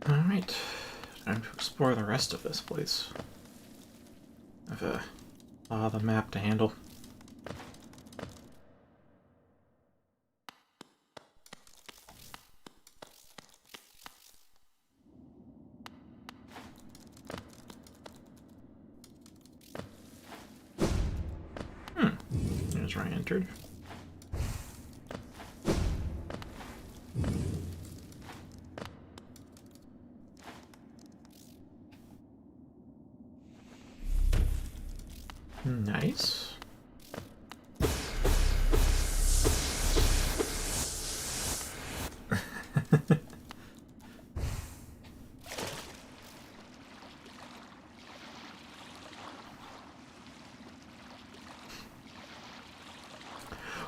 Alright, time to explore the rest of this place. I've a lot of the map to handle. Here's where I entered. Nice.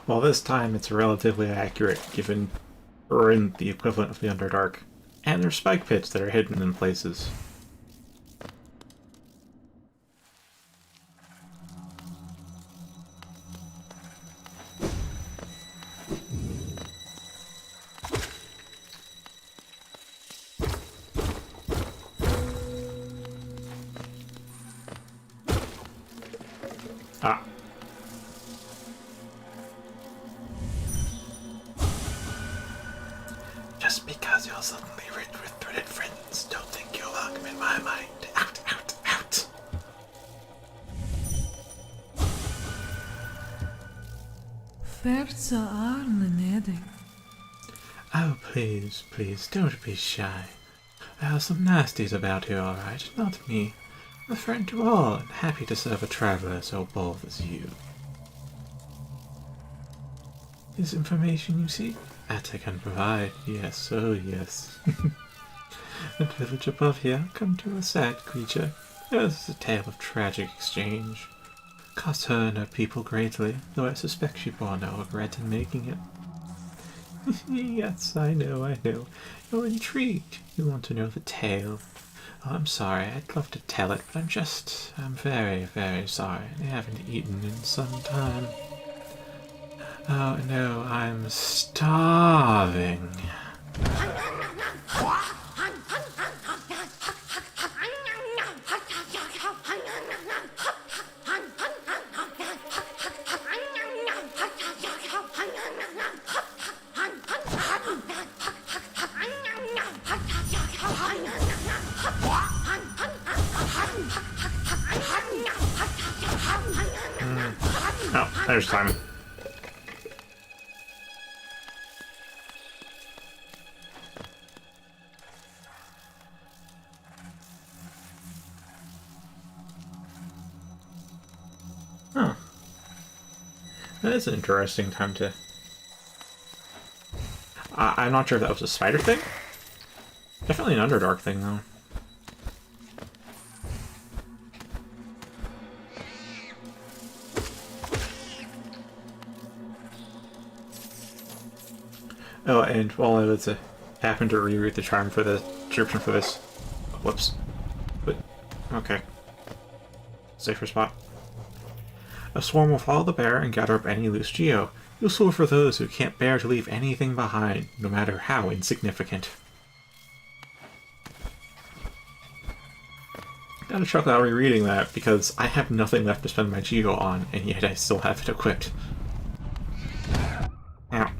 Well, this time it's relatively accurate, given we're in the equivalent of the Underdark, and there's spike pits that are hidden in places. Ah. Just because you're suddenly rich with threaded friends, don't think you're welcome in my mind. Out, out, out! Verza armeneding. Oh, please, please, don't be shy. There are some nasties about here, alright, not me. I'm a friend to all, and happy to serve a traveler so bold as you. Is information you seek? That I can provide, yes, oh yes. That village above here, come to a sad creature. This is a tale of tragic exchange. Cost her and her people greatly, though I suspect she bore no regret in making it. Yes, I know, I know. You're intrigued. You want to know the tale. Oh, I'm sorry, I'd love to tell it, but I'm very, very sorry. I haven't eaten in some time. Oh, no, I'm starving. Oh, there's Simon. Huh. That is an interesting time to... I'm not sure if that was a spider thing. Definitely an Underdark thing, though. Oh, and while I was happened to reroute the charm for the description for this. Whoops. But okay. Safer spot. A swarm will follow the bear and gather up any loose geo, useful for those who can't bear to leave anything behind, no matter how insignificant. Gotta chuckle out rereading that, because I have nothing left to spend my geo on, and yet I still have it equipped. Ow.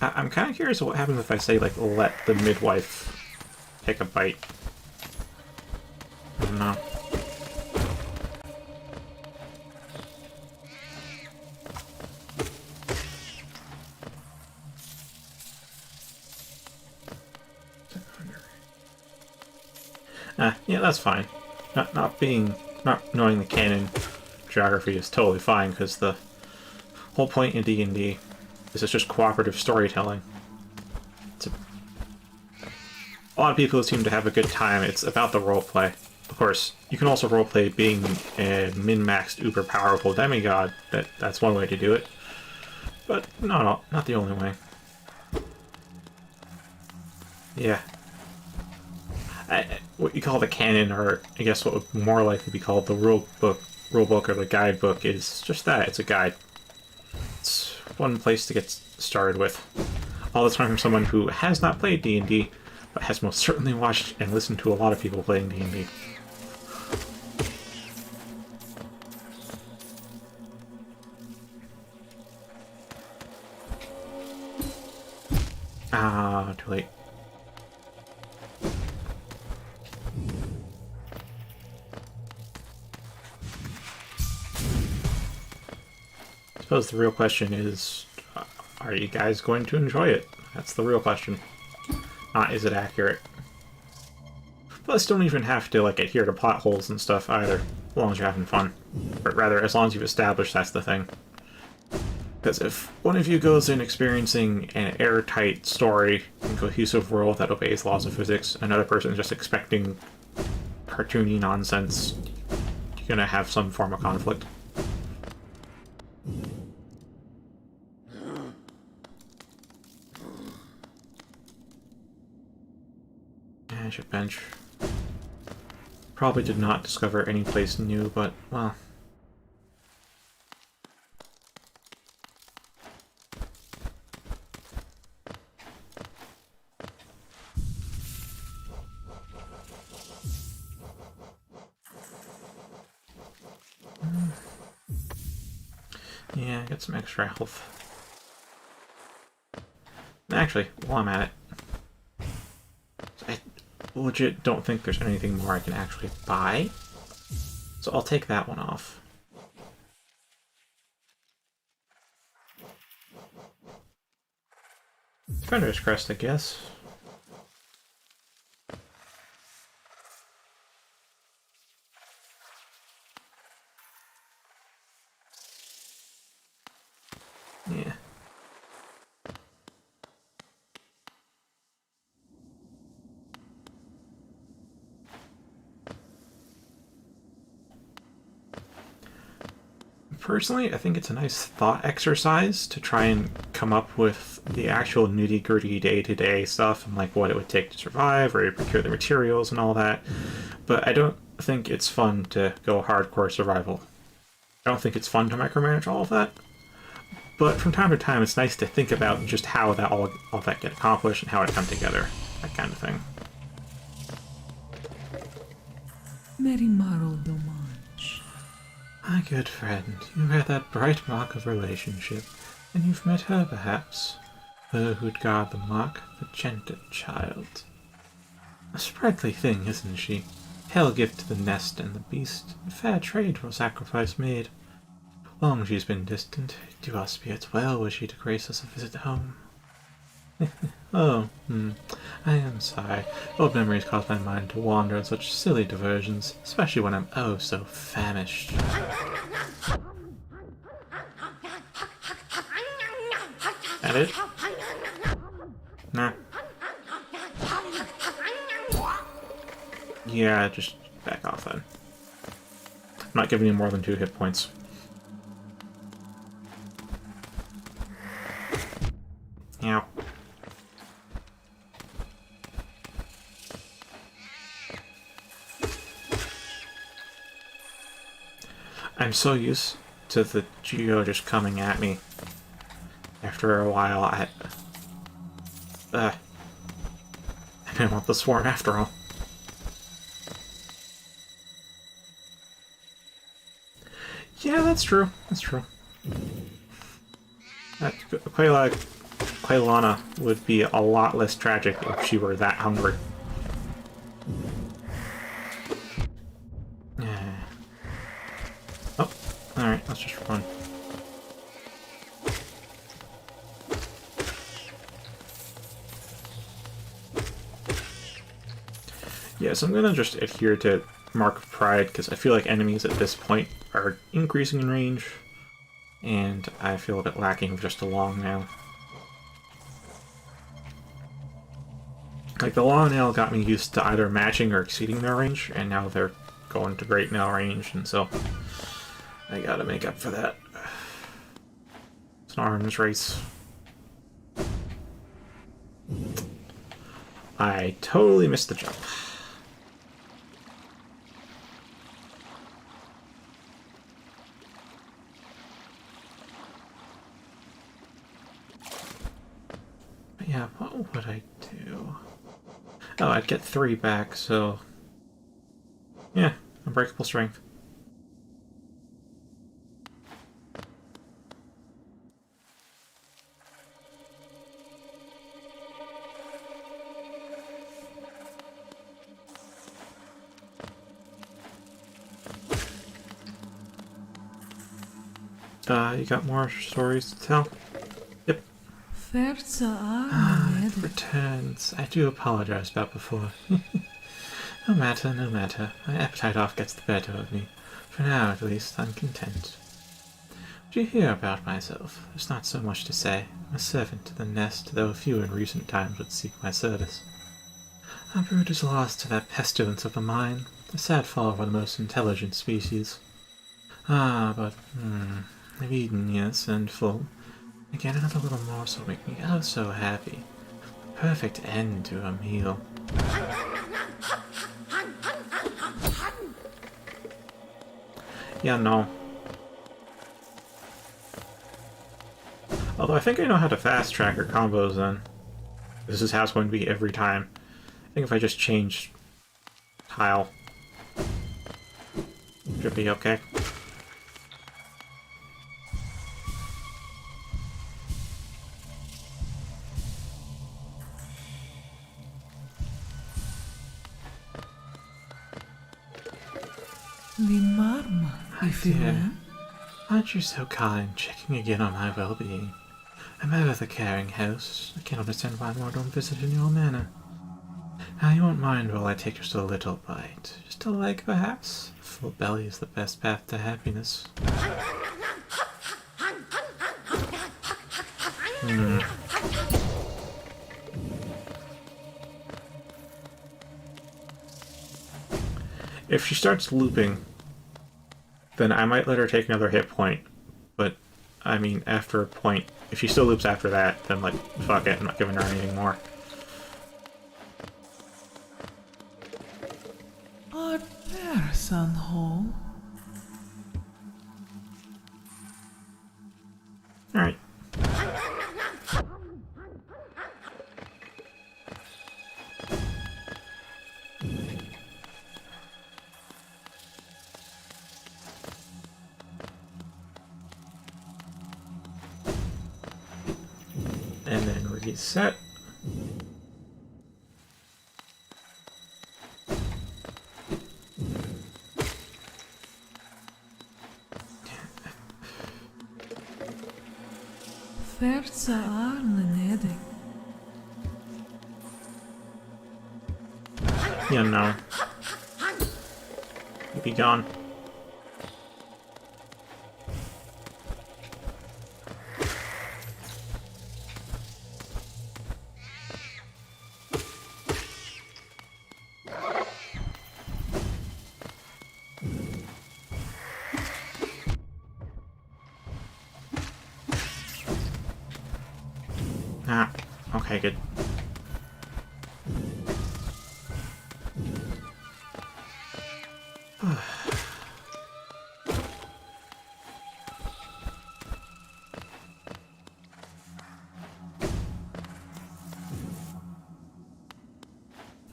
I'm kind of curious what happens if I say, like, let the midwife take a bite. I don't know. Yeah, that's fine. Not knowing the canon geography is totally fine, because the whole point in D&D is just cooperative storytelling. A lot of people seem to have a good time. It's about the roleplay. Of course, you can also roleplay being a min-maxed, uber-powerful demigod. That's one way to do it. But not the only way. Yeah. What you call the canon, or I guess what would more likely be called the rule book or the guidebook, is just that. It's a guide. It's one place to get started with. All this time from someone who has not played D&D, but has most certainly watched and listened to a lot of people playing D&D. Ah, too late. I suppose the real question is, are you guys going to enjoy it? That's the real question. Not is it accurate. Plus, don't even have to like adhere to plot holes and stuff either, as long as you're having fun. Or rather, as long as you've established that's the thing. Because if one of you goes in experiencing an airtight story and cohesive world that obeys laws of physics, another person is just expecting cartoony nonsense, you're gonna have some form of conflict. There's your bench. Probably did not discover any place new, but, well... Yeah, get some extra health. Actually, while I'm at it, I legit don't think there's anything more I can actually buy, so I'll take that one off. Defender's Crest, I guess. Yeah. Personally, I think it's a nice thought exercise to try and come up with the actual nitty-gritty day-to-day stuff and like what it would take to survive or procure the materials and all that. But I don't think it's fun to go hardcore survival. I don't think it's fun to micromanage all of that. But from time to time, it's nice to think about just how that all that get accomplished and how it come together, that kind of thing. My good friend, you wear that bright mark of relationship, and you've met her, perhaps. Her who'd guard the mark, the gentle child. A sprightly thing, isn't she? Hell gift to the nest and the beast, fair trade for sacrifice made. Long she's been distant, do our spirits well were she to grace us a visit home. Oh, I am sorry. Old memories cause my mind to wander on such silly diversions, especially when I'm oh so famished. That it? Nah. Yeah, just back off then. I'm not giving you more than 2 hit points. Ow. I'm so used to the Geo just coming at me. After a while, I didn't want the swarm after all. Yeah, that's true. That's true. Quailana would be a lot less tragic if she were that hungry. Oh, alright, let's just run. Yeah, so I'm gonna just adhere to Mark of Pride, because I feel like enemies at this point are increasing in range, and I feel a bit lacking of just a long nail. Like, the long nail got me used to either matching or exceeding their range, and now they're going to great nail range, and so I gotta make up for that. It's an arms race. I totally missed the jump. But yeah, what would I do? Oh, I'd get 3 back, so... yeah, unbreakable strength. You got more stories to tell? Yep. Returns. I do apologize about before. No matter, no matter. My appetite oft gets the better of me. For now, at least, I'm content. What you hear about myself? There's not so much to say. I'm a servant to the nest, though a few in recent times would seek my service. Our brood is lost to that pestilence of the mine, a sad fall for the most intelligent species. But, I've eaten, yes, and full. Again, another little morsel will make me oh so happy. The perfect end to a meal. Yeah, no. Although I think I know how to fast track her combos then. This is how it's going to be every time. I think if I just change tile, should be okay. Dear, aren't you so kind, checking again on my well-being? I'm ever the caring host. I can't understand why more don't visit in your manner. Now you won't mind while I take just a little bite. Just a leg, perhaps? A full belly is the best path to happiness. If she starts looping, then I might let her take another hit point. But, I mean, after a point, if she still loops after that, then, like, fuck it, I'm not giving her anything more. Our person home. Alright. And then reset. Versa Arlenedig. Yeah, no. You be gone. Ah, okay, good.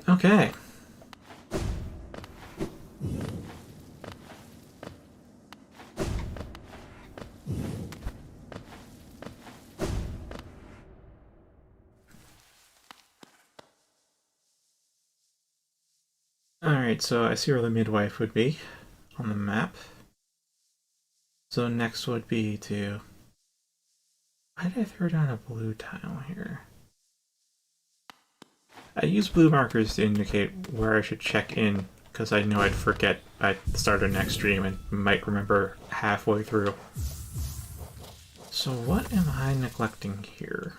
Okay. Alright, so I see where the midwife would be on the map. So next would be to... Why did I throw down a blue tile here? I use blue markers to indicate where I should check in, because I know I'd forget at the start of next stream and might remember halfway through. So what am I neglecting here?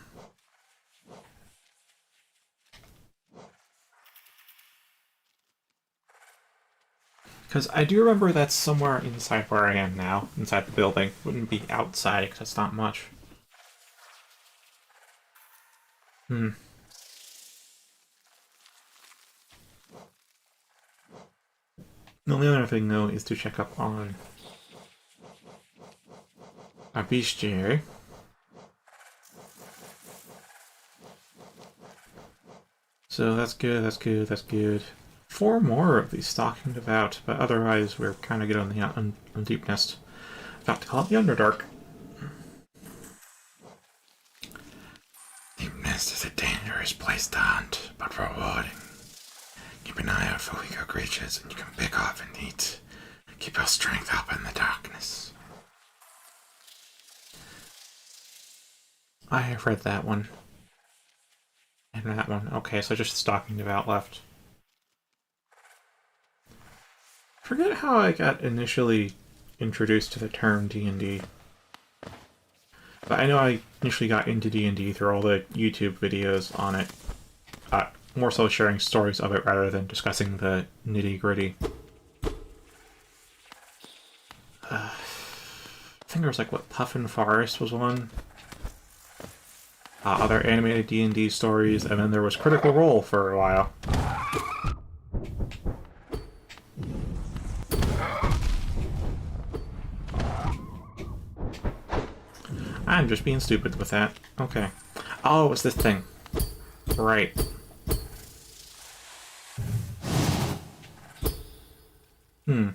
Because I do remember that's somewhere inside where I am now, inside the building. Wouldn't be outside, because that's not much. The only other thing, though, is to check up on our bestiary. So that's good, that's good, that's good. 4 more of these stalking devout, but otherwise we're kind of good on the on deep nest. About to call it the Underdark. Deep nest is a dangerous place to hunt, but rewarding. Keep an eye out for weaker creatures, and you can pick off and eat. Keep your strength up in the darkness. I have read that one. And that one. Okay, so just stalking devout left. Forget how I got initially introduced to the term D&D. But I know I initially got into D&D through all the YouTube videos on it. More so sharing stories of it rather than discussing the nitty-gritty. I think there was like, what, Puffin Forest was one? Other animated D&D stories, and then there was Critical Role for a while. I'm just being stupid with that. Okay. Oh, it's this thing. Right. I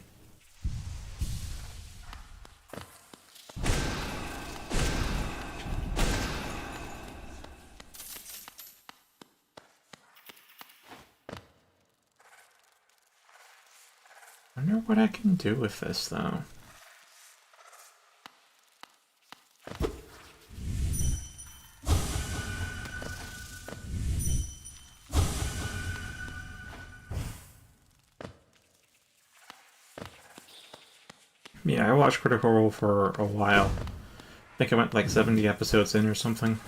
wonder what I can do with this, though. Yeah, I watched Critical Role for a while. I think I went like 70 episodes in or something.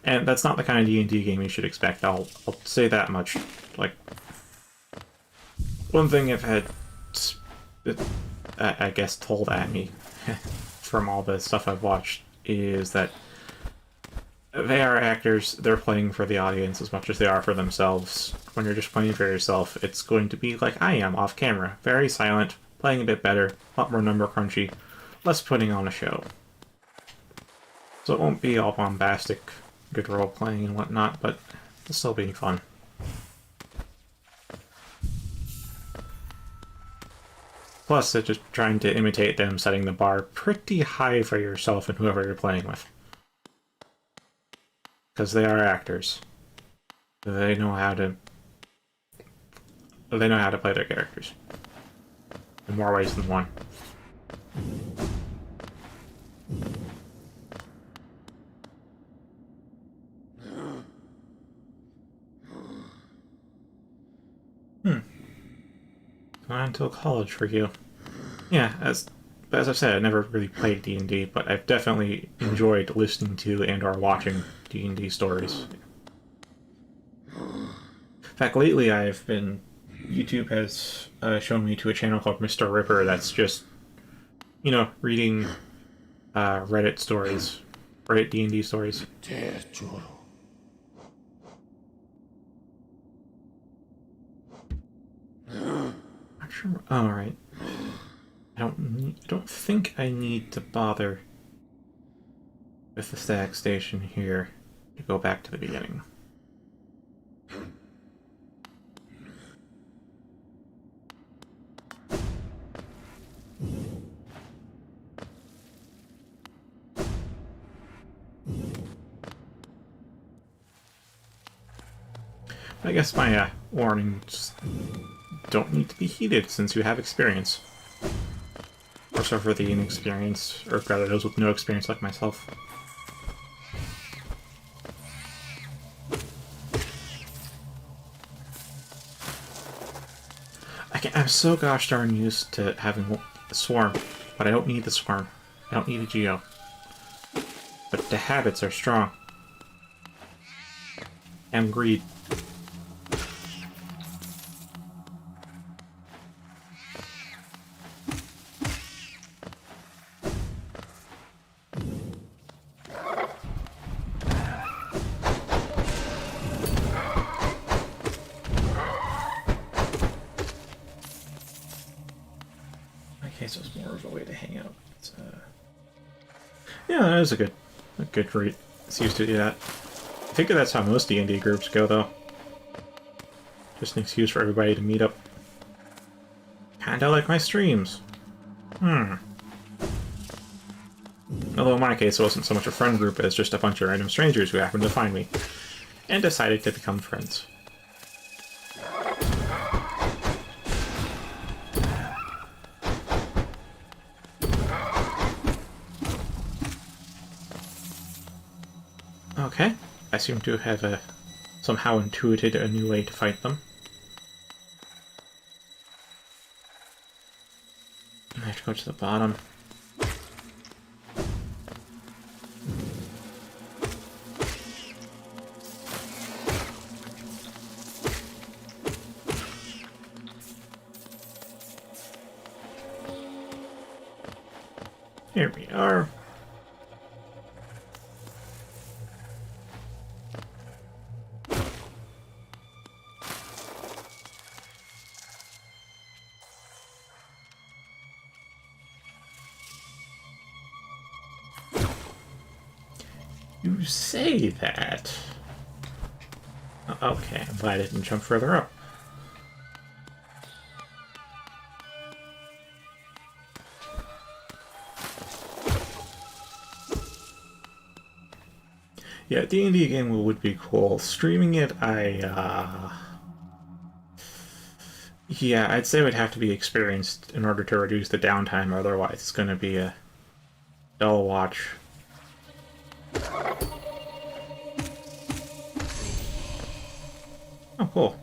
And that's not the kind of D&D game you should expect, I'll say that much. Like, one thing I've had, I guess, told at me from all the stuff I've watched is that they are actors, they're playing for the audience as much as they are for themselves. When you're just playing for yourself, it's going to be like I am off camera. Very silent, playing a bit better, a lot more number crunchy, less putting on a show. So it won't be all bombastic, good role playing and whatnot, but it'll still be fun. Plus, it's just trying to imitate them, setting the bar pretty high for yourself and whoever you're playing with. Because they are actors. They know how to play their characters. In more ways than one. Not until college for you. Yeah, as I've said, I never really played D&D, but I've definitely enjoyed listening to and or watching D&D stories. In fact, lately YouTube has shown me to a channel called Mr. Ripper that's just, reading Reddit stories, Reddit D&D stories. Not sure. Oh, right. I don't think I need to bother with the static station here to go back to the beginning. I guess my warnings don't need to be heeded since you have experience. Or so for the inexperienced, or rather those with no experience like myself. I'm so gosh darn used to having a swarm, but I don't need the swarm. I don't need a geo. But the habits are strong. And greed. Queso's more of a way to hang out. Yeah, that is a good rate. It's used to do that. I think that's how most D&D groups go, though. Just an excuse for everybody to meet up. Kinda like my streams. Although in my case, it wasn't so much a friend group as just a bunch of random strangers who happened to find me and decided to become friends. Okay, I seem to have somehow intuited a new way to fight them. I have to go to the bottom. Here we are. You say that. Okay, I'm glad I didn't jump further up. Yeah, D&D game would be cool. Streaming it, yeah, I'd say it would have to be experienced in order to reduce the downtime, otherwise it's going to be a dull watch. Oh, cool.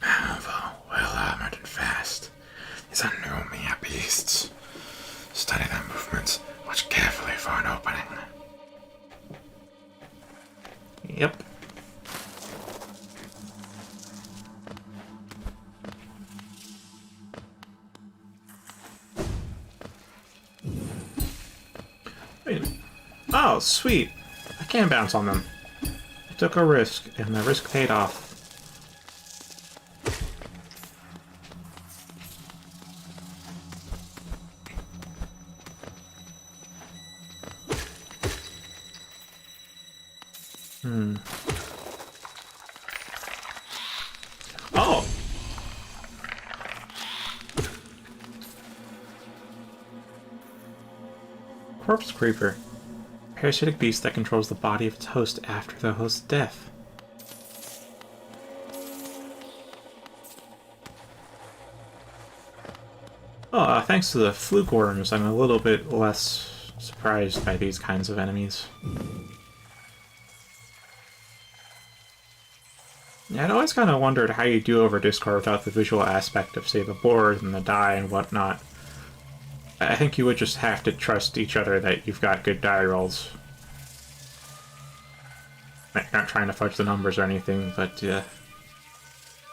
Powerful, well-armored and fast. These are new mere beasts. Study their movements. Watch carefully for an opening. Yep. Wait. Oh, sweet. I can bounce on them. I took a risk, and the risk paid off. Oh! Corpse Creeper. Parasitic beast that controls the body of its host after the host's death. Oh, thanks to the fluke worms, I'm a little bit less surprised by these kinds of enemies. Yeah, I'd always kind of wondered how you do over Discord without the visual aspect of, say, the board and the die and whatnot. I think you would just have to trust each other that you've got good die rolls. Not trying to fudge the numbers or anything, but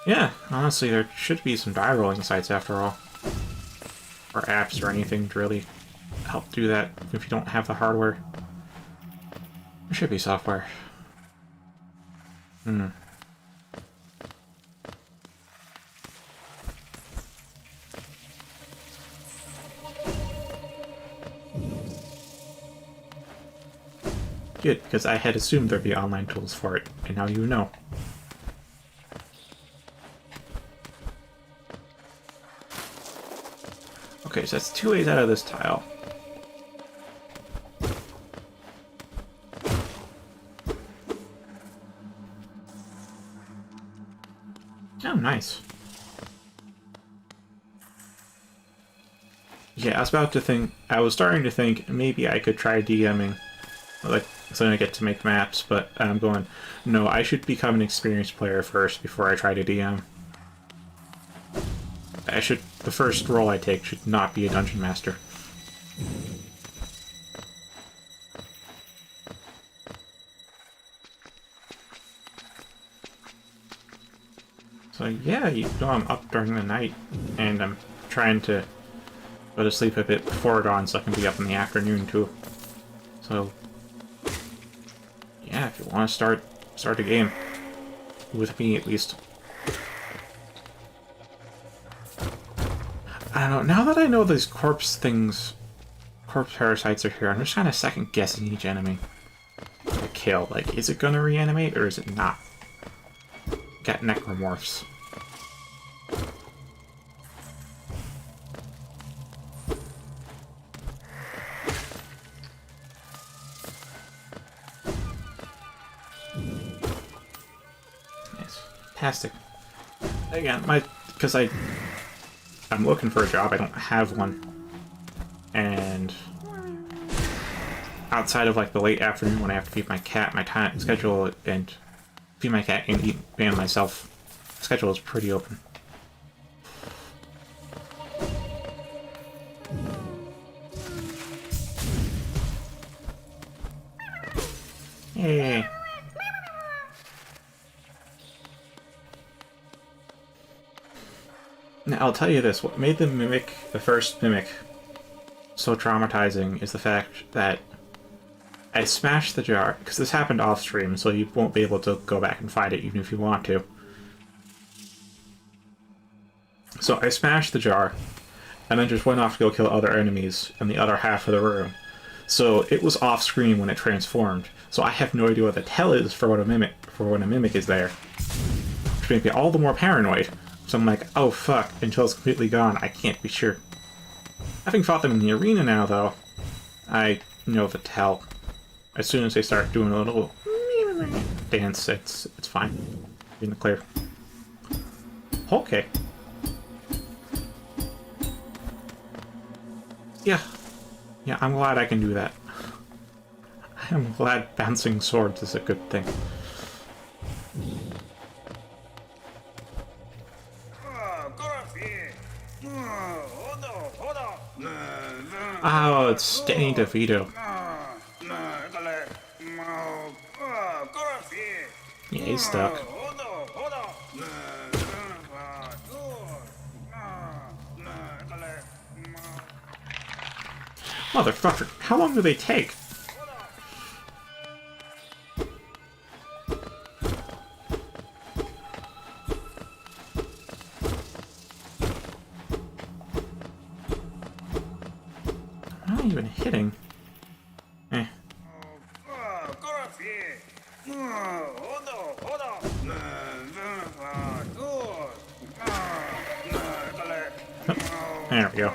yeah, honestly, there should be some die rolling sites after all. Or apps or anything to really help do that if you don't have the hardware. There should be software. Good, because I had assumed there'd be online tools for it, and now you know. Okay, so that's 2 ways out of this tile. Oh, nice. Yeah, I was starting to think maybe I could try DMing. Like, so I get to make maps, but I'm going, no, I should become an experienced player first before I try to DM. The first role I take should not be a dungeon master. So yeah, you know I'm up during the night, and I'm trying to go to sleep a bit before dawn so I can be up in the afternoon too. So yeah, if you want to start a game with me at least. don't know. Now that I know these corpse parasites are here, I'm just kind of second guessing each enemy to kill. Like, is it gonna reanimate or is it not? Got necromorphs. Nice. Fantastic. Again, because I'm looking for a job, I don't have one. And outside of like the late afternoon when I have to feed my cat, my time schedule and feed my cat and eat and myself schedule is pretty open. Yay. Now, I'll tell you this, what made the first Mimic, so traumatizing is the fact that I smashed the jar, because this happened off stream, so you won't be able to go back and find it even if you want to. So I smashed the jar, and then just went off to go kill other enemies in the other half of the room. So it was off screen when it transformed, so I have no idea what the tell is for when a mimic is there. Which makes me all the more paranoid. So I'm like, oh fuck, until it's completely gone, I can't be sure. Having fought them in the arena now, though, I know the tell. As soon as they start doing a little dance, it's fine. In the clear. Okay. Yeah. Yeah, I'm glad I can do that. I'm glad bouncing swords is a good thing. Oh, it's Danny DeVito. Yeah, he's stuck. Motherfucker, how long do they take? I'm not even hitting. Eh. There we go.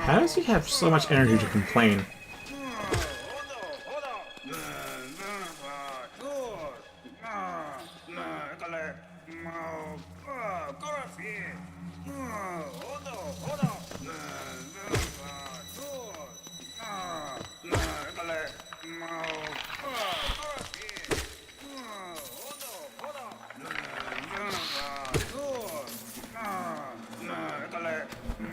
How does he have so much energy to complain?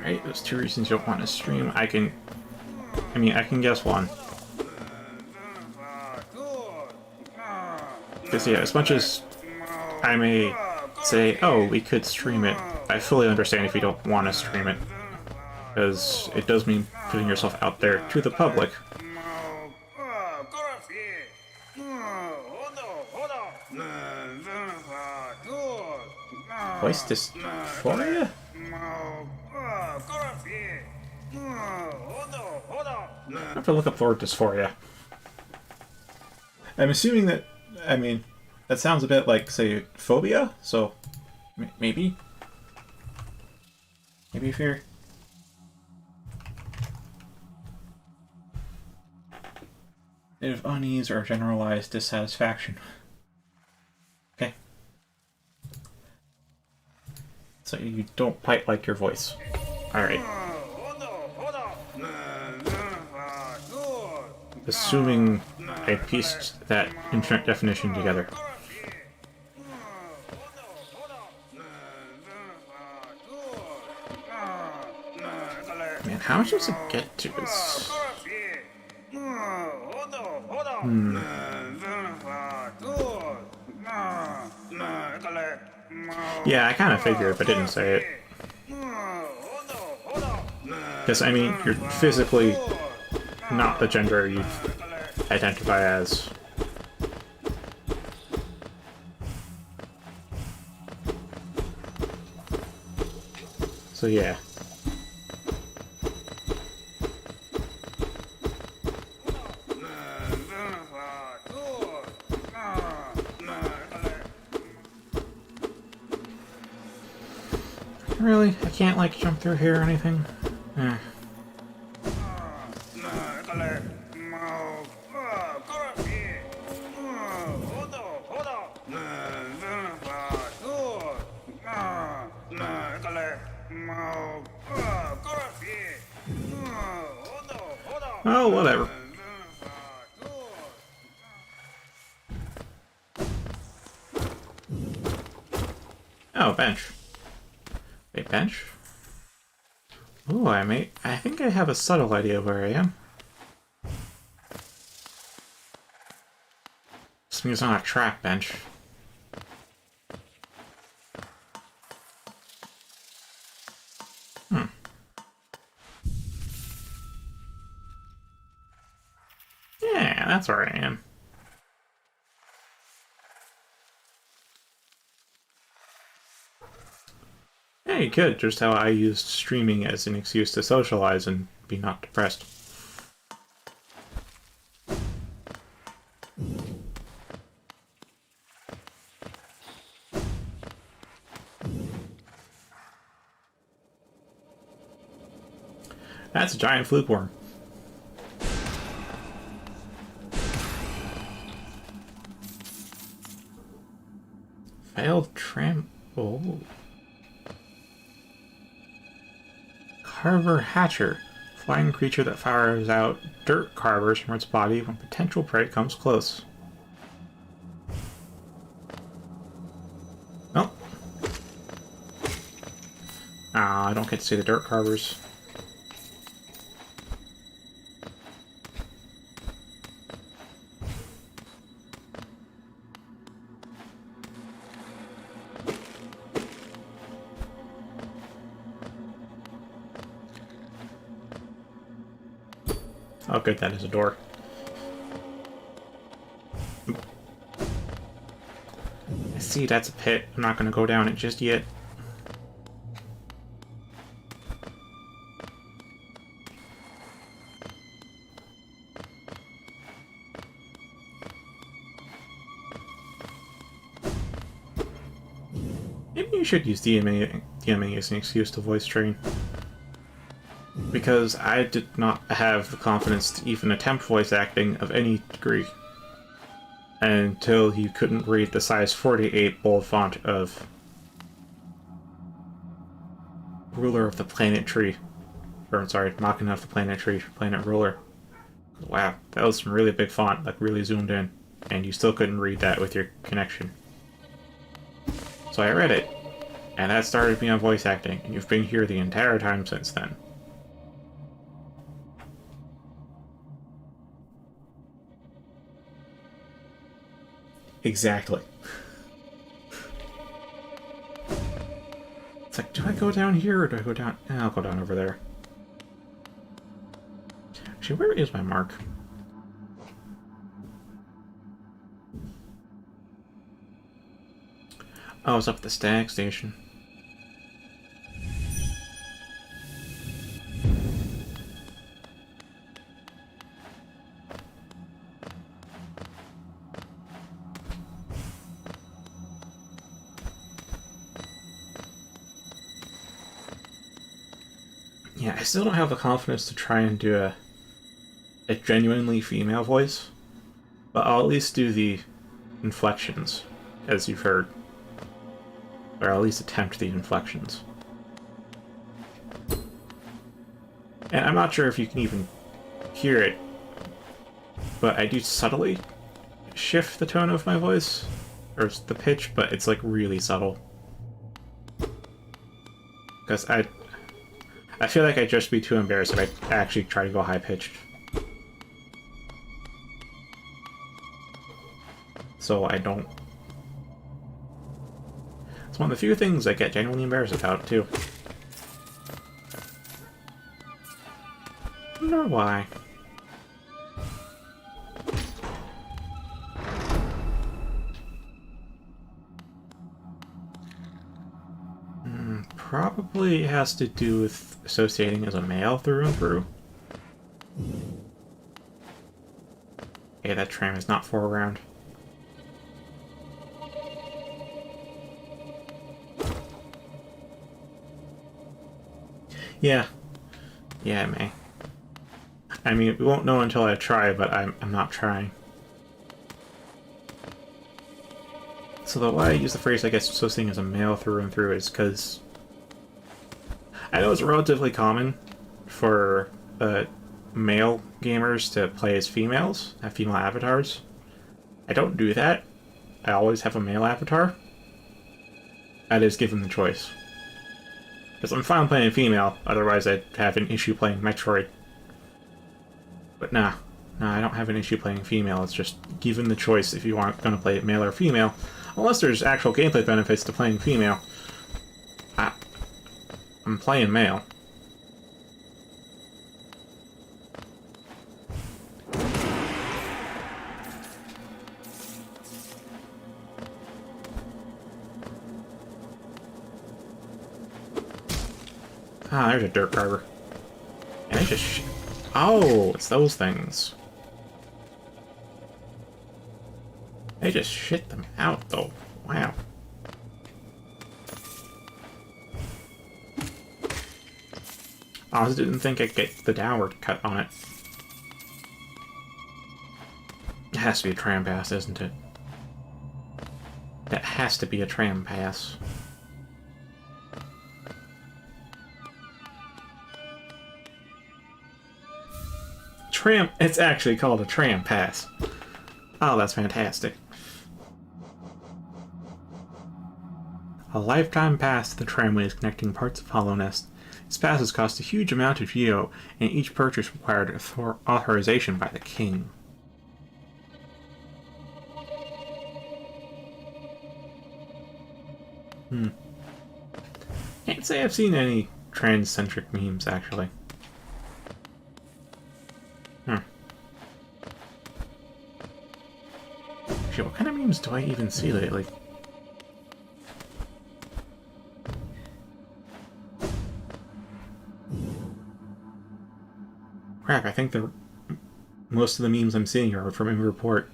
Alright, there's two reasons you don't want to stream. I can guess one. Because yeah, as much as I may say, oh, we could stream it, I fully understand if you don't want to stream it. Because it does mean putting yourself out there to the public. Voice dysphoria? I have to look up the word dysphoria. I'm assuming that, that sounds a bit like, say, phobia, so maybe? Maybe fear? Of unease or generalized dissatisfaction. Okay. So you don't quite like your voice. Alright. Assuming I pieced that internet definition together. Man, how much does it get to? It's Yeah, I kind of figured, but didn't say it. Because, I mean, you're physically not the gender you identify as. So, yeah. Really? I can't, like, jump through here or anything? Eh. Oh, whatever. Oh, bench. Wait, bench? Ooh, I think I have a subtle idea where I am. This means it's not a trap bench. Yeah, that's where I am. Hey, good. Just how I used streaming as an excuse to socialize and be not depressed. That's a giant fluke worm. Failed tram... Oh. Carver Hatcher. Flying creature that fires out dirt carvers from its body when potential prey comes close. Oh. Ah, I don't get to see the dirt carvers. Oh, good, that is a door. I see, that's a pit. I'm not going to go down it just yet. Maybe you should use DMing as an excuse to voice train. Because I did not have the confidence to even attempt voice acting of any degree until you couldn't read the size 48 bold font of Ruler of the Planet Tree. Or, sorry, Machina of the Planet Tree, Planet Ruler. Wow, that was some really big font, like really zoomed in, and you still couldn't read that with your connection. So I read it, and that started me on voice acting, and you've been here the entire time since then. Exactly. It's like, do I go down here or do I go down? I'll go down over there. Actually, where is my mark? Oh, it's up at the stag station. Yeah, I still don't have the confidence to try and do a genuinely female voice, but I'll at least do the inflections, as you've heard. Or I'll at least attempt the inflections. And I'm not sure if you can even hear it, but I do subtly shift the tone of my voice, or the pitch, but it's like really subtle. Because I feel like I'd just be too embarrassed if I actually try to go high-pitched. So I don't... It's one of the few things I get genuinely embarrassed about, too. I wonder why. Probably has to do with associating as a male through and through. Okay, that tram is not foreground. Yeah. Yeah, it may. I mean, we won't know until I try, but I'm not trying. So the why I use the phrase, I guess, associating as a male through and through is because I know it's relatively common for male gamers to play as females, have female avatars. I don't do that. I always have a male avatar. That is given the choice. Because I'm fine playing female, otherwise I'd have an issue playing Metroid. But nah, I don't have an issue playing female, it's just given the choice if you aren't going to play it male or female. Unless there's actual gameplay benefits to playing female. I'm playing male. Ah, there's a dirt carver. And I just... Oh, it's those things. They just shit them out, though. Wow. I also didn't think I'd get the downward cut on it. It has to be a tram pass, isn't it? That has to be a tram pass. Tram... It's actually called a tram pass. Oh, that's fantastic. A lifetime pass to the tramways connecting parts of Hollow Nest. These passes cost a huge amount of geo, and each purchase required authorization by the king. Can't say I've seen any trans-centric memes, actually. Actually, what kind of memes do I even see lately? Crap, I think most of the memes I'm seeing are from Im Report.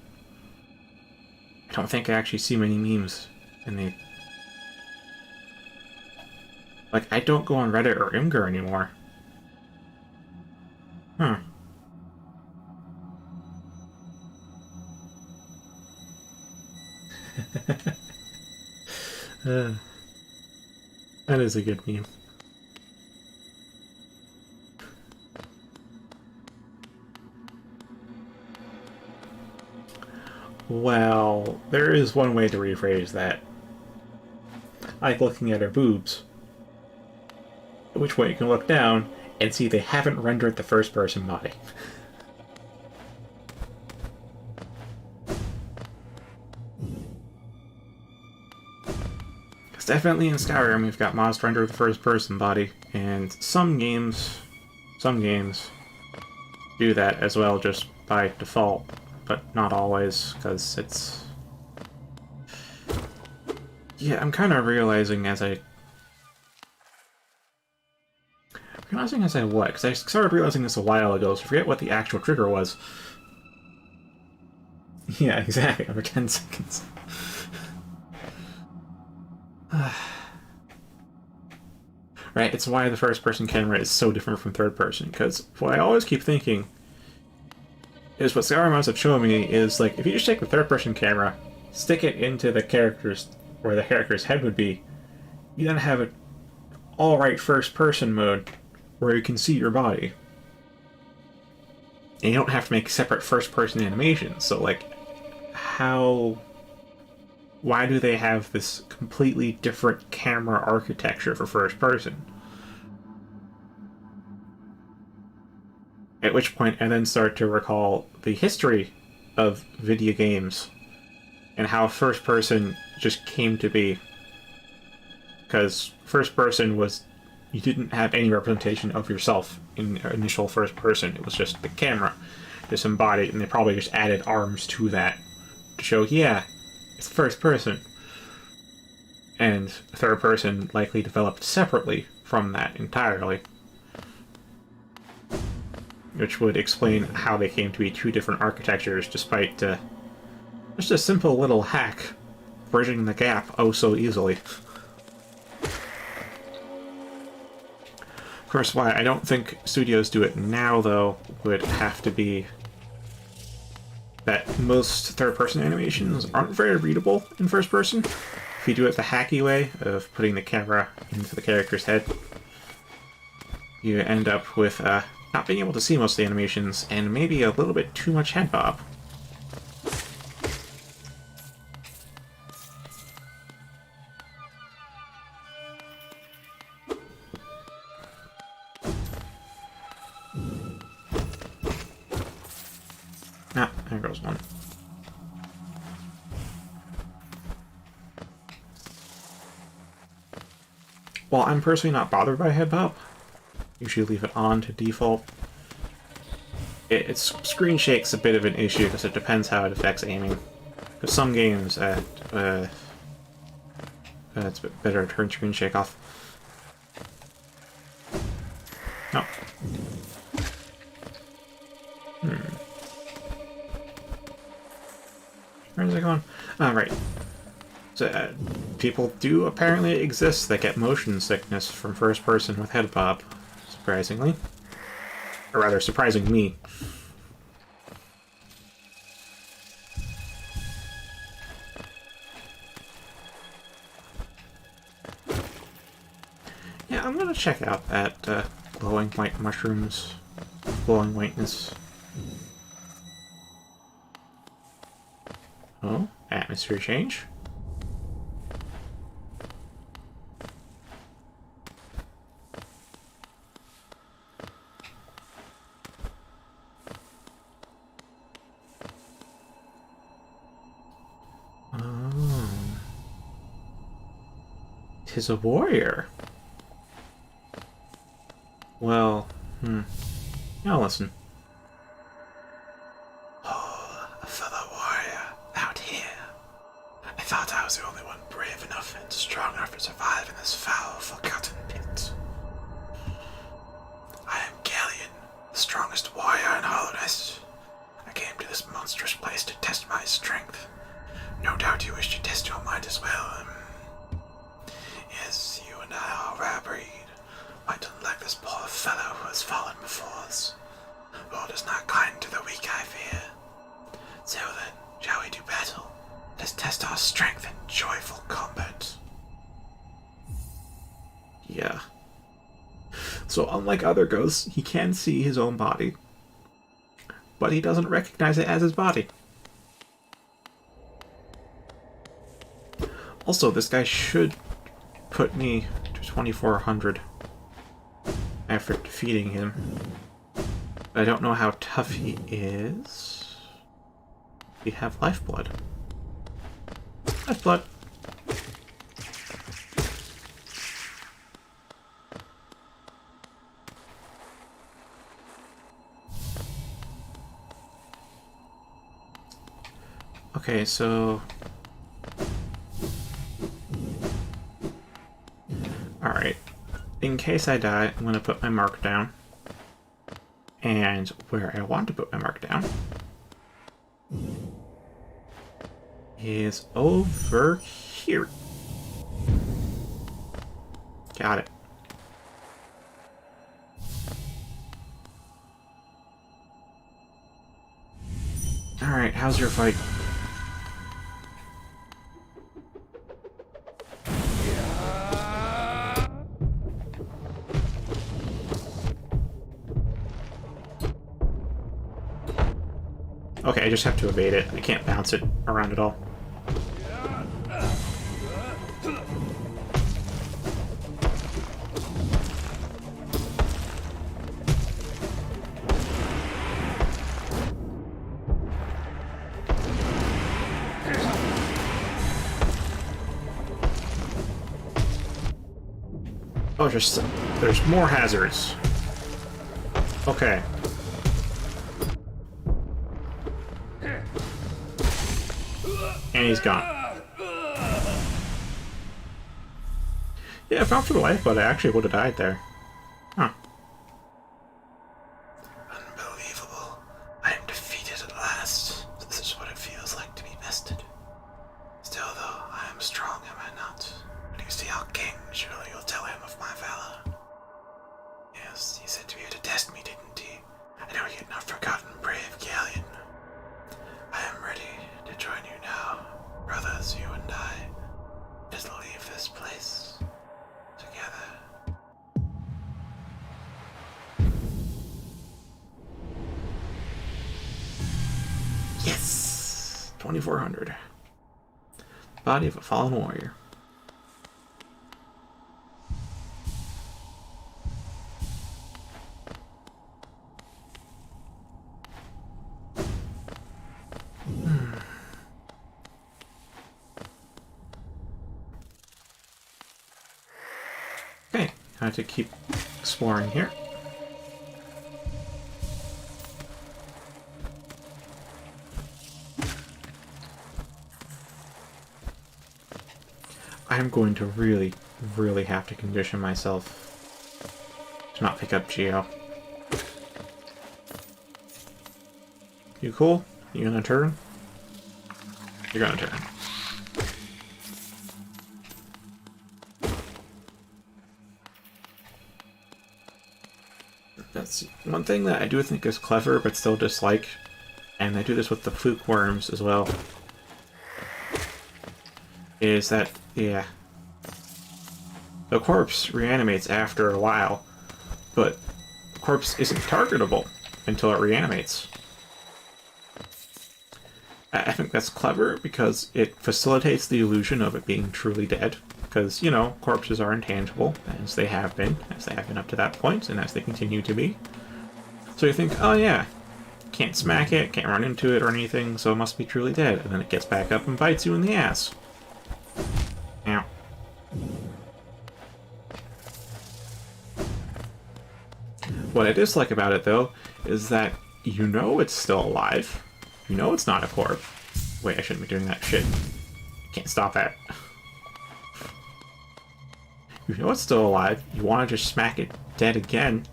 I don't think I actually see many memes in the... Like, I don't go on Reddit or Imgur anymore. Huh. That is a good meme. Well, there is one way to rephrase that. Like looking at her boobs. At which point you can look down and see they haven't rendered the first-person body. Because definitely in Skyrim we've got mods to render the first-person body, and some games do that as well just by default. But not always, because it's... Yeah, I'm kind of realizing as I... Realizing as I what? Because I started realizing this a while ago, so I forget what the actual trigger was. Yeah, exactly, over 10 seconds. Right, it's why the first-person camera is so different from third-person, because what I always keep thinking is what Skyrim mods have shown me is, like, if you just take the third-person camera, stick it into the character's, where the character's head would be, you then have an alright first-person mode where you can see your body. And you don't have to make separate first-person animations, so, like, why do they have this completely different camera architecture for first-person? At which point I then start to recall the history of video games and how first person just came to be. Because first person was, you didn't have any representation of yourself in initial first person. It was just the camera disembodied, and they probably just added arms to that to show, yeah, it's first person. And third person likely developed separately from that entirely, which would explain how they came to be two different architectures, despite just a simple little hack bridging the gap oh so easily. Of course, why I don't think studios do it now, though, would have to be that most third-person animations aren't very readable in first person. If you do it the hacky way of putting the camera into the character's head, you end up with not being able to see most of the animations and maybe a little bit too much head bob. Ah, there goes one. While I'm personally not bothered by head bob, usually leave it on to default. Its screen shake's a bit of an issue because it depends how it affects aiming. Because some games, it's a bit better to turn screen shake off. No. Where's it going? Oh, right. So, people do apparently exist that get motion sickness from first person with head bob, surprisingly. Or rather, surprising me. Yeah, I'm gonna check out that glowing white mushrooms. Glowing whiteness. Oh, atmosphere change. Oh. 'Tis a warrior. Well, now listen. Oh, a fellow warrior out here. I thought I was the only one brave enough and strong enough to survive in this foul, forgotten pit. I am Galleon, the strongest warrior in Hollowness. I came to this monstrous place to test my strength. No doubt you wish to test your mind as well. Yes, you and I are rare breed. Might unlike this poor fellow who has fallen before us. Lord is not kind to the weak, I fear. So then, shall we do battle? Let's test our strength in joyful combat. Yeah. So unlike other ghosts, he can see his own body, but he doesn't recognize it as his body. Also, this guy should put me to 2400 after defeating him. But I don't know how tough he is. We have lifeblood. Lifeblood. Okay, so... Alright. In case I die, I'm going to put my mark down. And where I want to put my mark down is over here. Got it. Alright, how's your fight? Okay, I just have to evade it. I can't bounce it around at all. Oh, there's more hazards. Okay. And he's gone. Yeah, I found for the life, but I actually would have died there. Huh. Unbelievable. I am defeated at last. This is what it feels like to be bested. Still, though, I am strong, am I not? When you see our king, surely you'll tell him of my valor. Yes, he said to you to test me, didn't he? I know he had not forgotten brave Galleon. I am ready to join you now, brothers, you and I. Let us leave this place together. Yes! 2400. Body of a fallen warrior. Okay, I have to keep exploring here. I'm going to really, really have to condition myself to not pick up Geo. You cool? You gonna turn? You're gonna turn. That's one thing that I do think is clever, but still dislike, and I do this with the fluke worms as well, is that, yeah, the corpse reanimates after a while, but the corpse isn't targetable until it reanimates. I think that's clever because it facilitates the illusion of it being truly dead. Because, you know, corpses are intangible, as they have been up to that point, and as they continue to be. So you think, oh yeah, can't smack it, can't run into it or anything, so it must be truly dead. And then it gets back up and bites you in the ass. Ow. What I dislike about it, though, is that you know it's still alive. You know it's not a corpse. Wait, I shouldn't be doing that shit. Can't stop that. You know it's still alive. You want to just smack it dead again.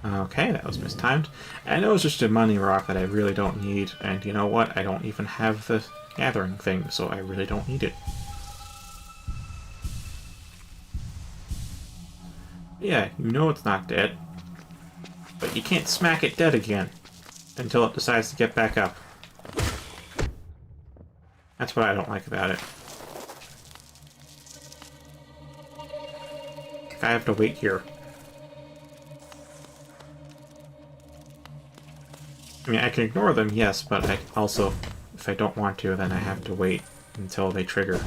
Okay, that was mistimed. I know it's just a money rock that I really don't need, and you know what? I don't even have the gathering thing, so I really don't need it. Yeah, you know it's not dead, but you can't smack it dead again until it decides to get back up. That's what I don't like about it. I have to wait here. I mean, I can ignore them, yes, but I also, if I don't want to, then I have to wait until they trigger.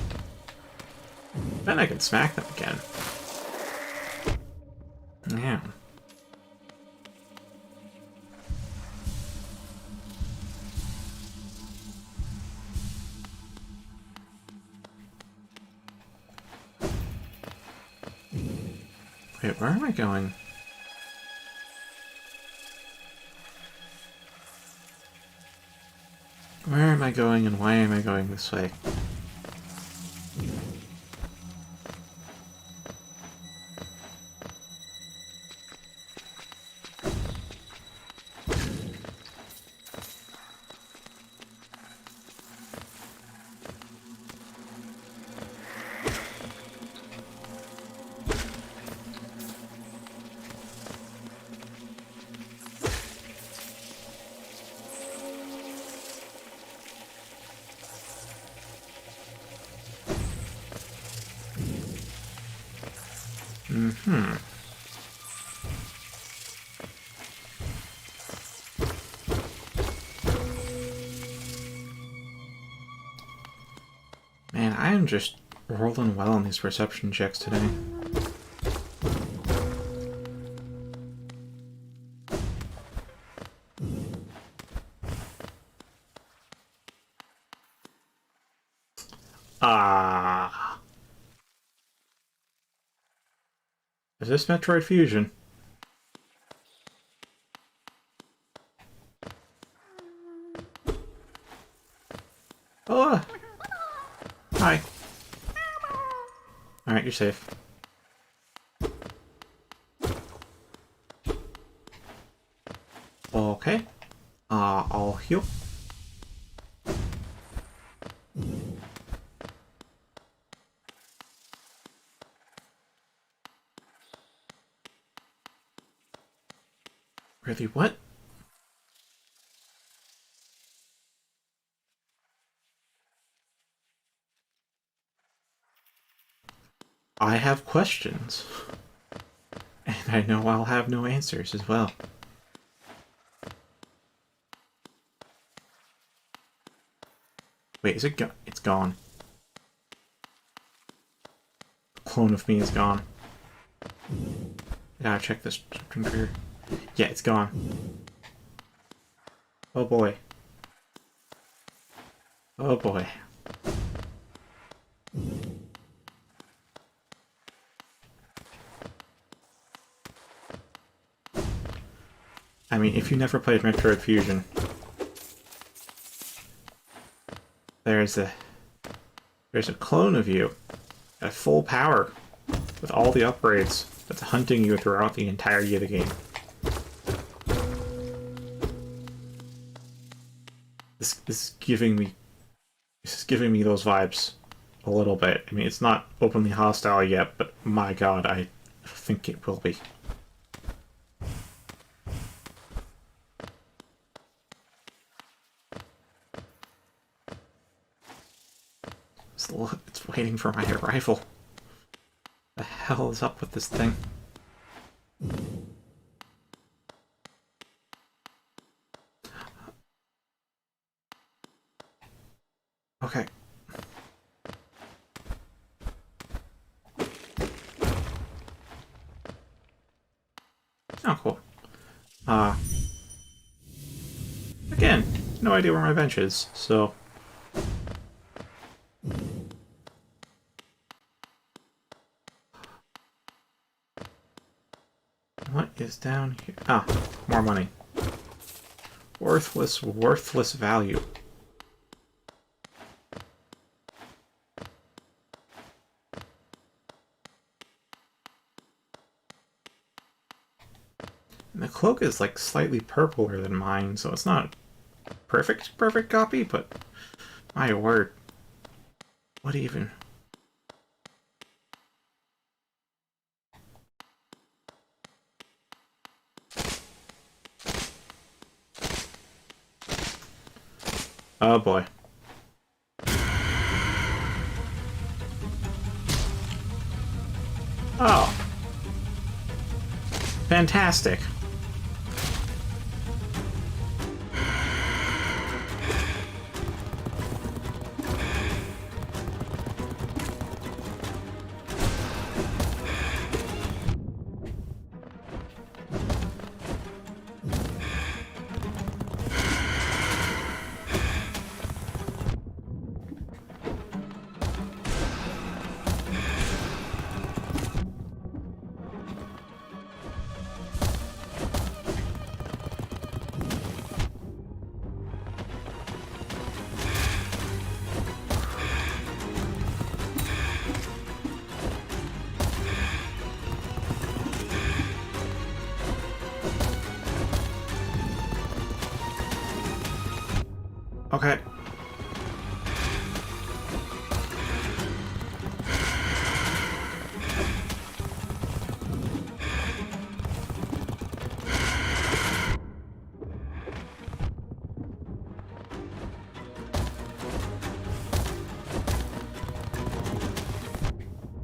Then I can smack them again. Yeah. Wait, where am I going? Where am I going and why am I going this way? Mm-hmm. Man, I am just rolling well on these perception checks today. Ah. Is this Metroid Fusion? Oh! Hi. Alright, you're safe. Okay. I'll heal. Really, what? I have questions. And I know I'll have no answers as well. Wait, is it gone? It's gone. The clone of me is gone. I gotta check this computer. Yeah, it's gone. Oh boy. Oh boy. I mean, if you never played Metroid Fusion, there's a clone of you at full power with all the upgrades that's hunting you throughout the entirety of the game. This is giving me those vibes a little bit. I mean, it's not openly hostile yet, but my god, I think it will be. It's waiting for my arrival. The hell is up with this thing? Okay. Oh, cool. Again, no idea where my bench is, so... What is down here? Ah, more money. Worthless value. And the cloak is like slightly purpler than mine, so it's not perfect copy, but my word. What even? Oh boy. Oh. Fantastic. Okay.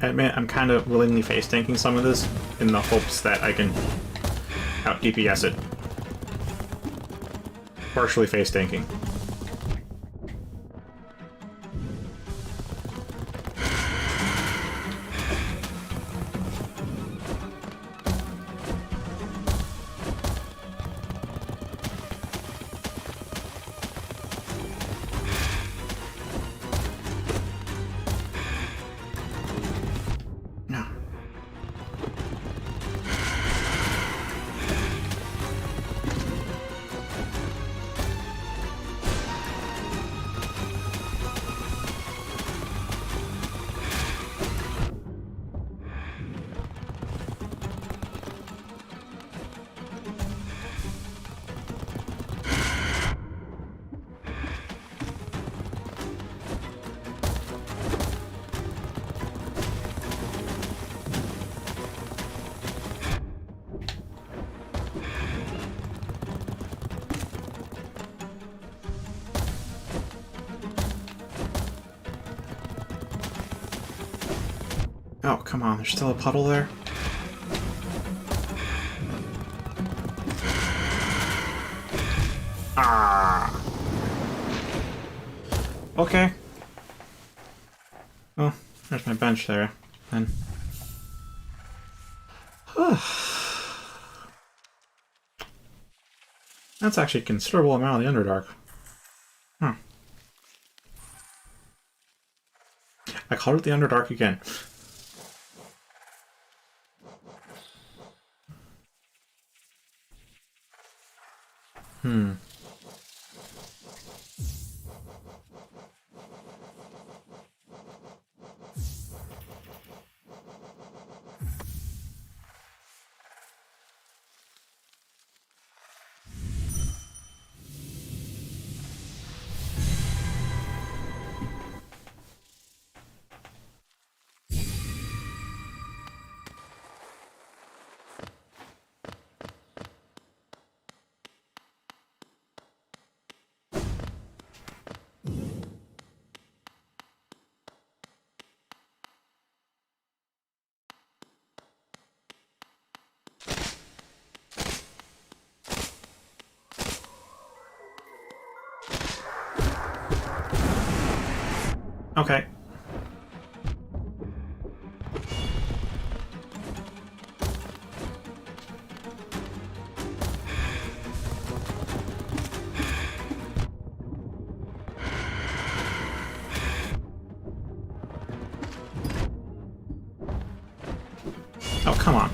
I admit I'm kind of willingly face tanking some of this in the hopes that I can out DPS it. Partially face tanking. Oh, come on, there's still a puddle there? Ah! Okay. Oh, there's my bench there, then. That's actually a considerable amount of the Underdark. Huh. I called it the Underdark again. Okay. Oh, come on.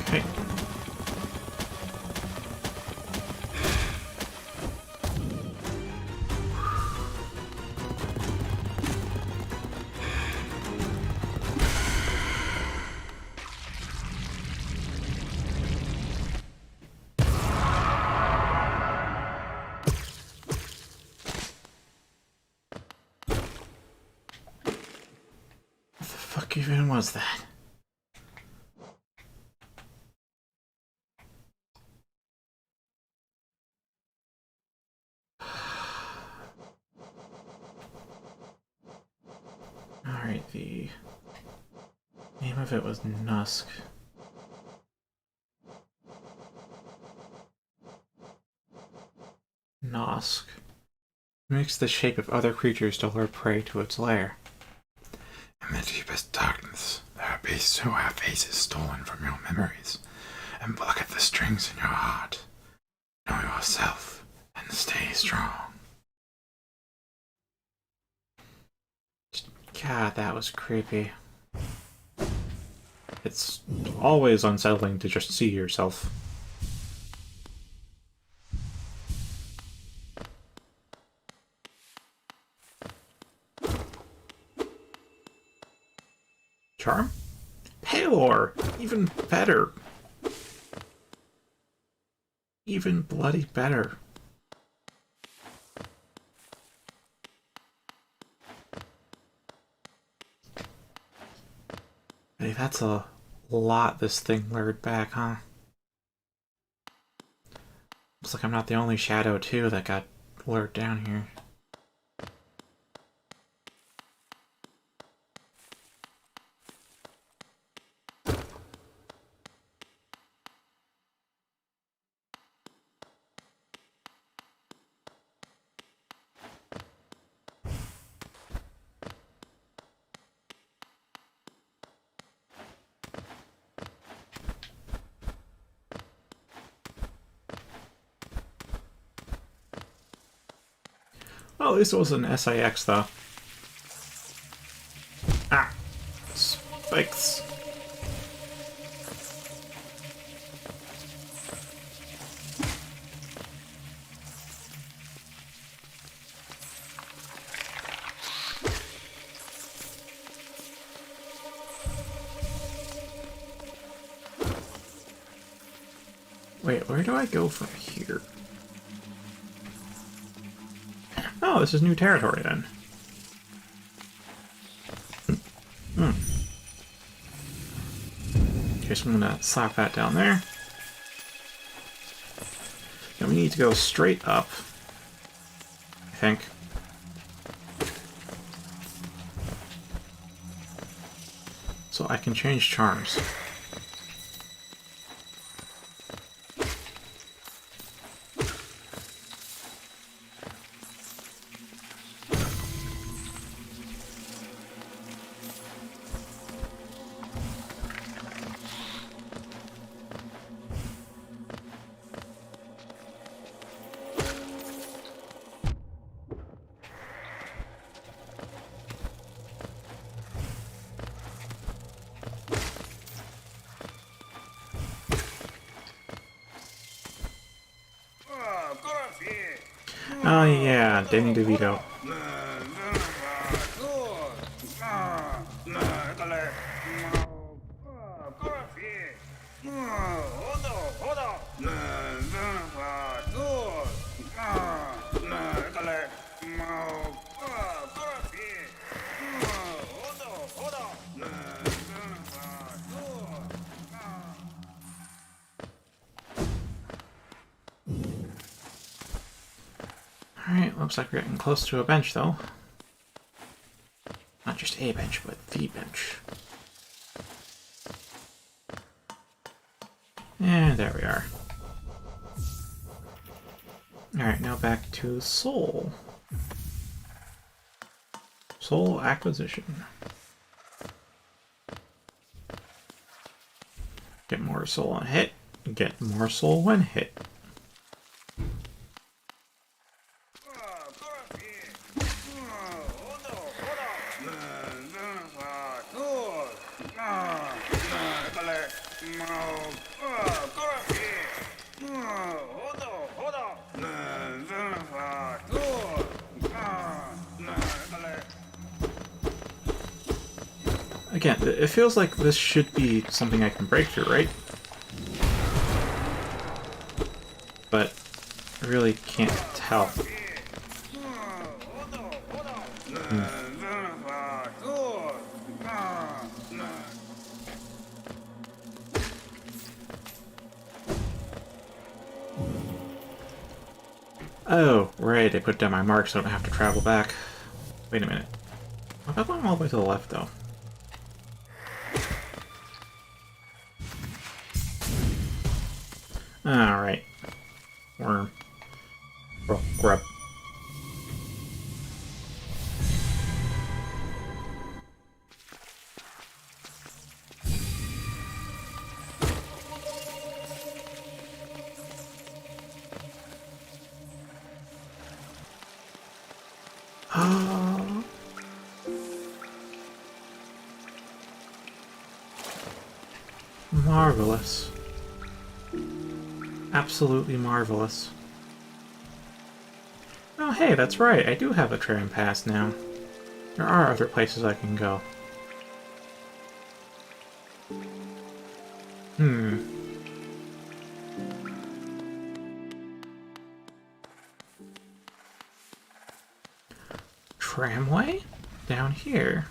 Okay. What the fuck even was that? Alright, the name of it was Nusk. Nosk. Mimics the shape of other creatures to lure prey to its lair. In the deepest darkness, there are beasts who have faces stolen from your memories, and pluck at the strings in your heart. Know yourself, and stay strong. God, that was creepy. It's always unsettling to just see yourself. Charm? Palor! Even better. Even bloody better. Hey, that's a lot this thing lured back, huh? Looks like I'm not the only shadow, too, that got lured down here. Well, at least it was an SIX, though. Ah! Spikes. Wait, where do I go from here? Oh, this is new territory then. Okay, so I'm gonna slap that down there. Now we need to go straight up, I think. So I can change charms. Oh yeah, Danny DeVito. Alright, looks like we're getting close to a bench, though. Not just a bench, but the bench. And there we are. Alright, now back to soul. Soul acquisition. Get more soul on hit. Get more soul when hit. Again, it feels like this should be something I can break through, right? But I really can't tell. Oh, right, I put down my mark so I don't have to travel back. Wait a minute. I thought I went all the way to the left, though. Alright. Worm. Oh, grub. Marvelous. Absolutely marvelous. Oh hey, that's right, I do have a train pass now. There are other places I can go. Tramway? Down here.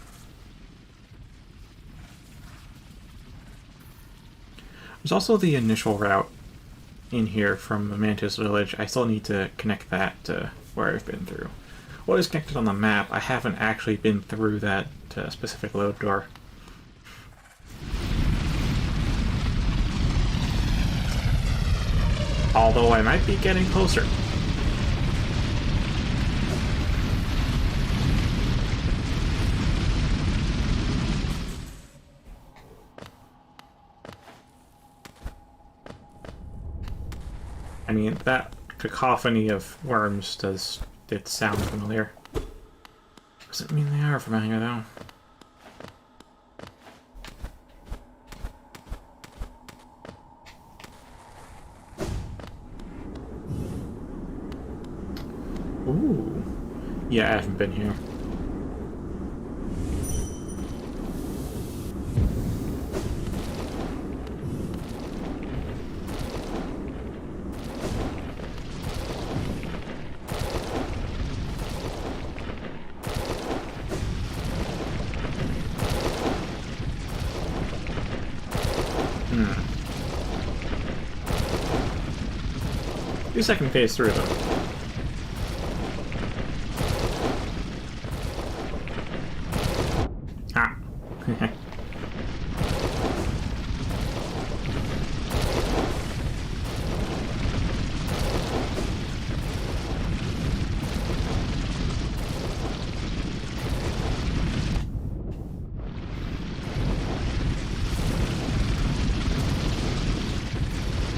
There's also the initial route in here from the Mantis Village. I still need to connect that to where I've been through. What is connected on the map, I haven't actually been through that specific load door. Although I might be getting closer. I mean, that cacophony of worms does did sound familiar. Doesn't mean they are familiar, though. Ooh. Yeah, I haven't been here. At least I can phase through them. Ah.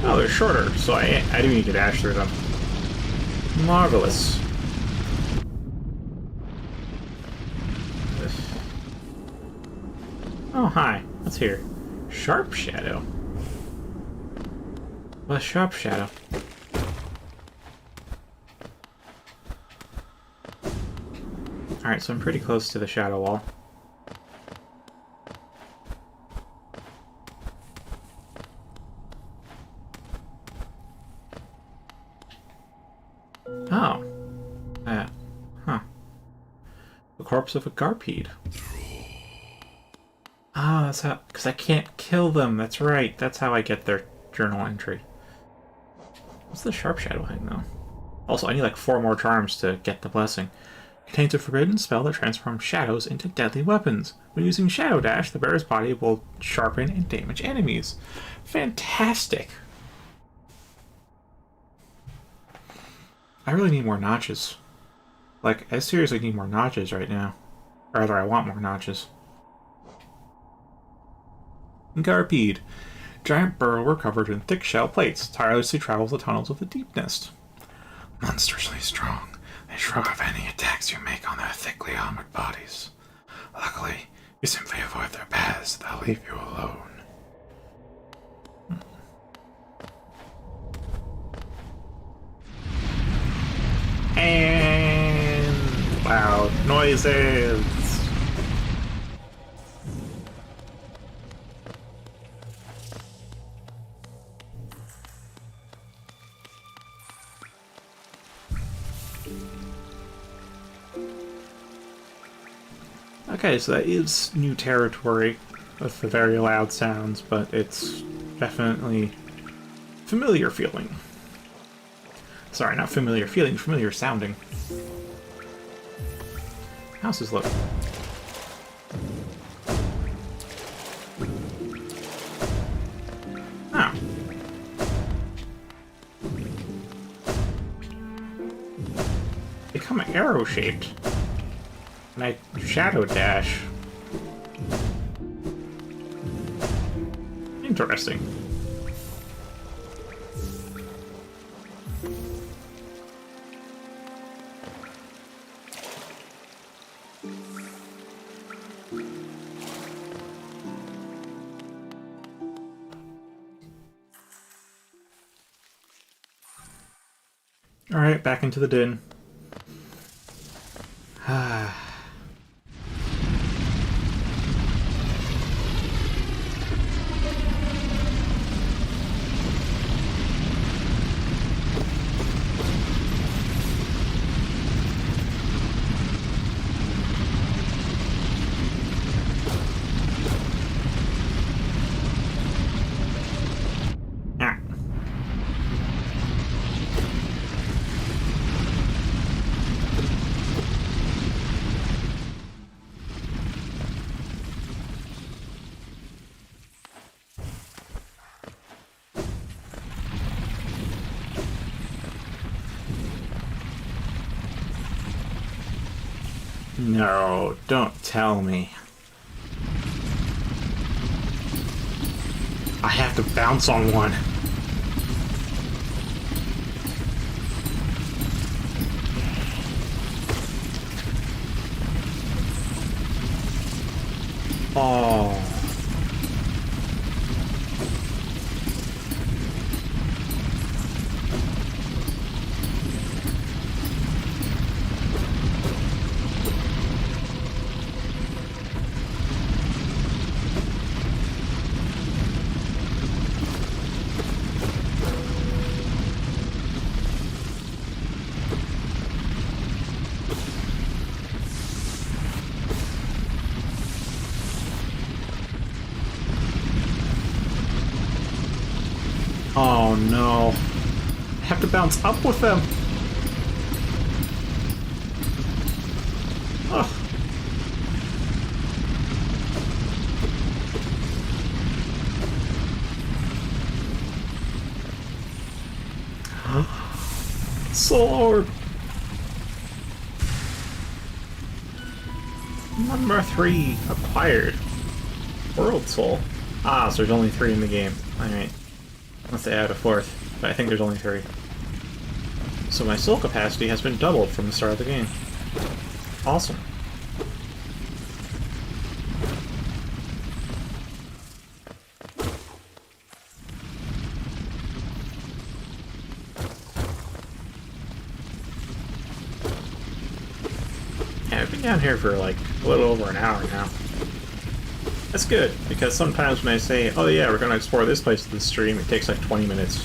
Oh, they're shorter, so I do need to dash through them. Marvelous. Oh, hi. What's here? Sharp Shadow. What's Sharp Shadow? Alright, so I'm pretty close to the shadow wall. Oh. Huh. The corpse of a Garpede. Ah, that's how... Because I can't kill them. That's right. That's how I get their journal entry. What's the Sharp Shadow thing, though? Also, I need like 4 more charms to get the blessing. Contains a forbidden spell that transforms shadows into deadly weapons. When using Shadow Dash, the bearer's body will sharpen and damage enemies. Fantastic! I really need more notches. Like, I seriously need more notches right now. Or rather, I want more notches. Garpede. Giant burrower covered in thick shell plates, tirelessly travels the tunnels of the deep nest. Monstrously strong, they shrug off any attacks you make on their thickly armored bodies. Luckily, you simply avoid their paths, they'll leave you alone. And loud noises. Okay, so that is new territory with the very loud sounds, but it's definitely familiar feeling. Sorry, not familiar feeling, familiar sounding. Houses look. Oh. Become arrow-shaped. And I shadow dash. Interesting. Alright, back into the den. No, don't tell me. I have to bounce on one. Oh no. I have to bounce up with them. Ugh. Soul Orb. Number 3 acquired. World Soul. Ah, so there's only 3 in the game. Alright. Unless they add a 4th. But I think there's only 3. So my soul capacity has been doubled from the start of the game. Awesome. Yeah, I've been down here for like a little over an hour now. That's good, because sometimes when I say, oh yeah, we're going to explore this place of the stream, it takes like 20 minutes.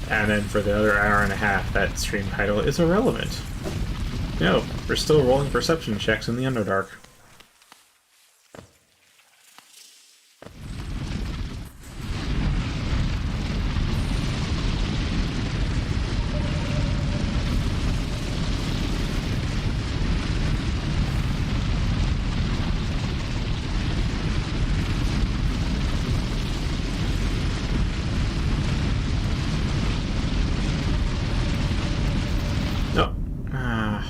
And then for the other hour and a half, that stream title is irrelevant. No, we're still rolling perception checks in the Underdark. No. Ah.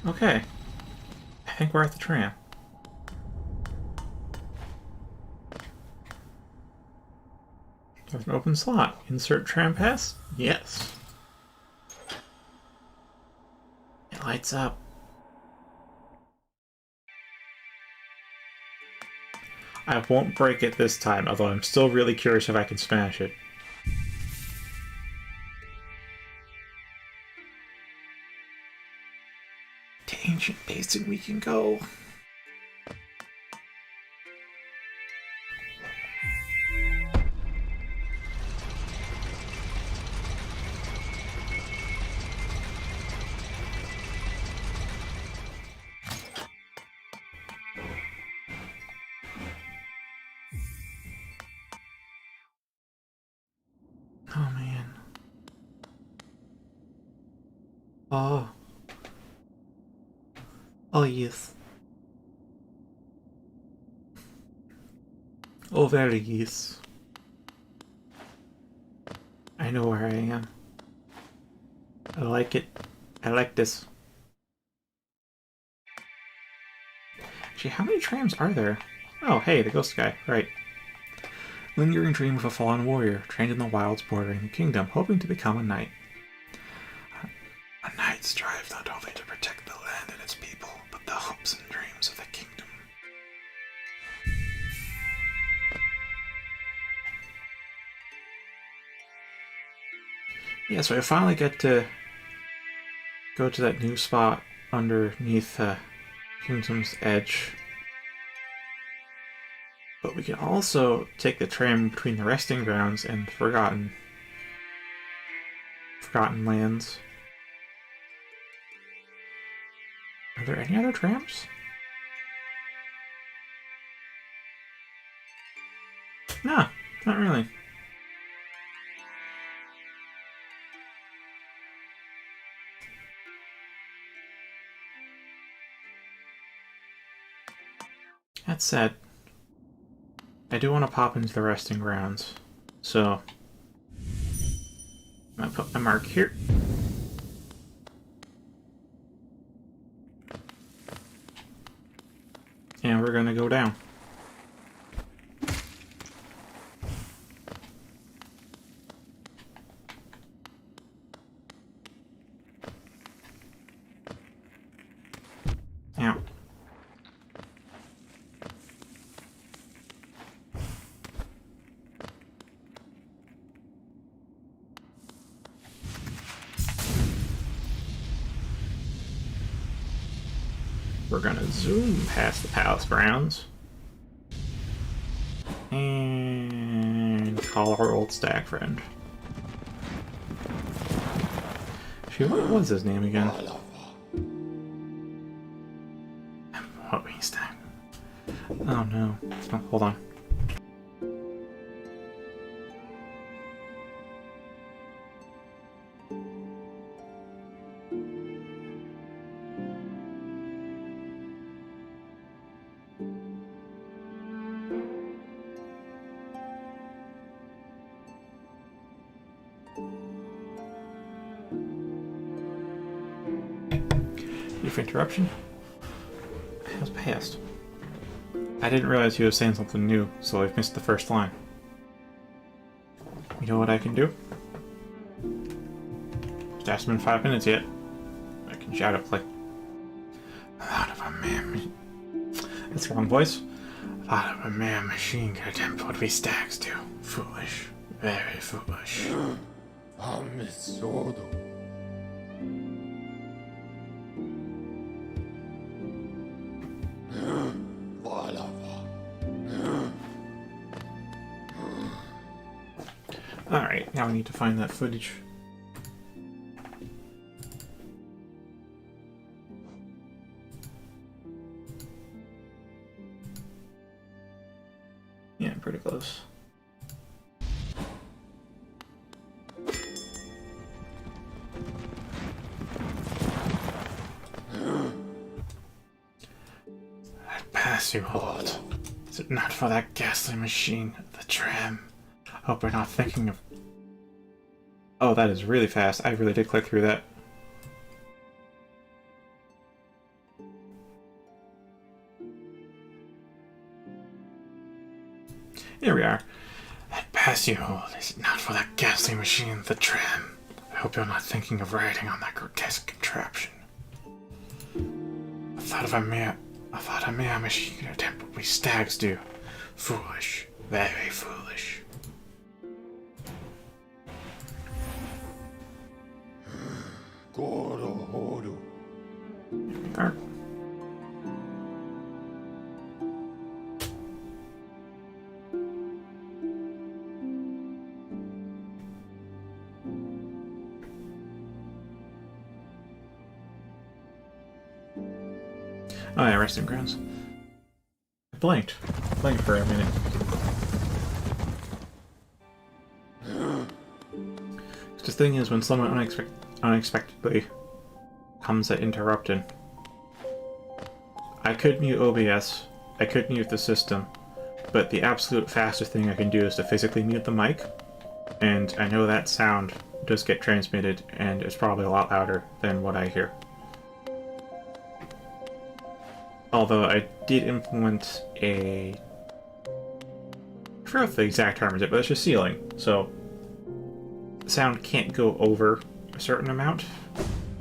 Okay. I think we're at the tram. There's an open slot. Insert tram pass? Yes. It lights up. I won't break it this time, although I'm still really curious if I can smash it. To Ancient Basin we can go. Oh man. Oh. Oh yes. Oh very yes. I know where I am. I like it. I like this. Actually, how many trams are there? Oh, hey, the ghost guy. Right. Lingering dream of a fallen warrior, trained in the wilds bordering the kingdom, hoping to become a knight. A knight strives not only to protect the land and its people, but the hopes and dreams of the kingdom. Yeah, so I finally get to go to that new spot underneath Kingdom's Edge. But we can also take the tram between the resting grounds and Forgotten Lands. Are there any other trams? No, not really. That said, I do want to pop into the resting grounds, so I'm gonna put my mark here. And we're gonna go down. we're gonna zoom past the palace grounds and call our old stag friend. What was his name again? What was that? Oh no. Oh, hold on. For interruption? Has passed. I didn't realize he was saying something new, so I've missed the first line. You know what I can do? Just hasn't been 5 minutes yet. I can shout it like, "Out of a man." That's the wrong voice. "Out of a man machine could attempt what we stags do. Foolish. Very foolish." Alright, now I need to find that footage. Yeah, I'm pretty close. I'd pass you, Hold. Is it not for that ghastly machine, the tram? Hope we're not thinking of... Oh, that is really fast. I really did click through that. Here we are. I'd pass you, Hold. Is it not for that ghastly machine, the tram? I hope you're not thinking of riding on that grotesque contraption. I thought a mere machine could attempt what we stags do. Foolish. Very foolish. Here we are. Oh yeah, resting grounds. I blanked for a minute. The thing is, when someone unexpectedly comes at interrupting, I could mute OBS, I could mute the system, but the absolute fastest thing I can do is to physically mute the mic, and I know that sound does get transmitted, and it's probably a lot louder than what I hear. Although I did implement a... I forgot what the exact term is, but it's just ceiling, so the sound can't go over a certain amount.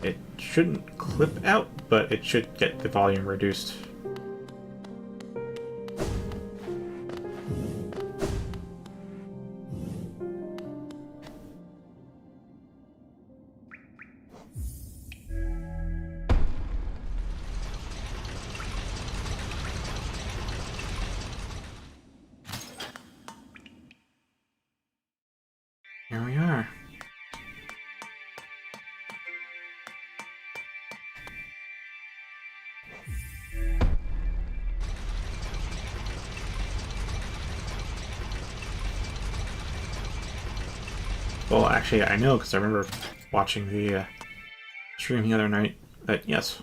It shouldn't clip out, but it should get the volume reduced. Here we are. Well, actually, I know because I remember watching the stream the other night that yes,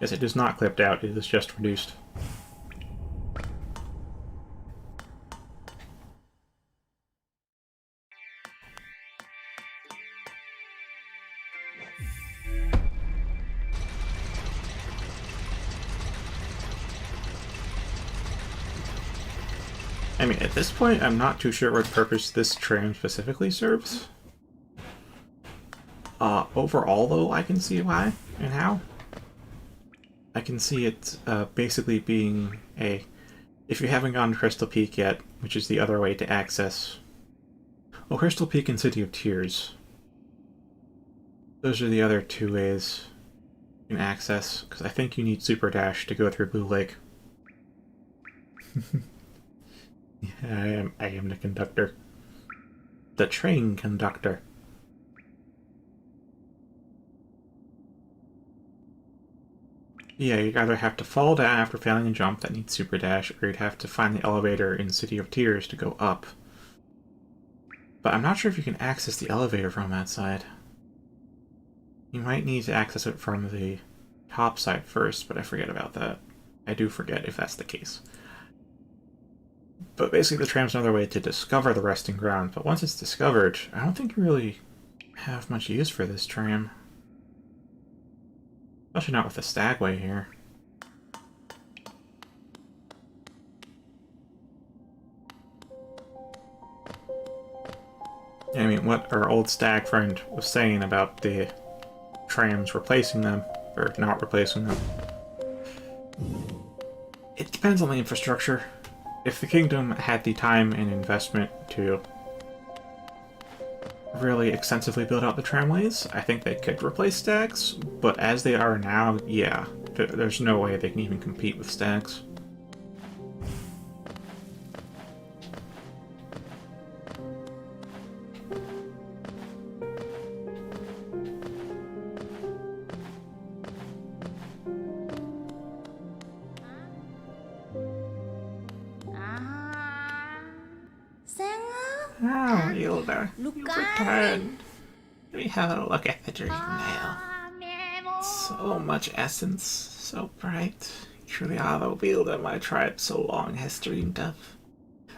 it is not clipped out, it is just reduced. I mean, at this point, I'm not too sure what purpose this tram specifically serves. Overall, though, I can see why and how. I can see it basically being a... If you haven't gone to Crystal Peak yet, which is the other way to access... Well, Crystal Peak and City of Tears. Those are the other two ways you can access, because I think you need Super Dash to go through Blue Lake. Yeah, I am the conductor. The train conductor. Yeah, you'd either have to fall down after failing a jump that needs Super Dash, or you'd have to find the elevator in City of Tears to go up. But I'm not sure if you can access the elevator from that side. You might need to access it from the top side first, but I forget about that. I do forget if that's the case. But basically the tram's another way to discover the resting ground, but once it's discovered, I don't think you really have much use for this tram. Especially not with the Stagway here. I mean, what our old stag friend was saying about the trams replacing them, or not replacing them. It depends on the infrastructure. If the kingdom had the time and investment to really extensively build out the tramways, I think they could replace stags, but as they are now, yeah, there's no way they can even compete with stags. Oh, Hilda, you've returned. Let me have a look at the dream nail. So much essence, so bright. Truly are the wielder my tribe so long has dreamed of.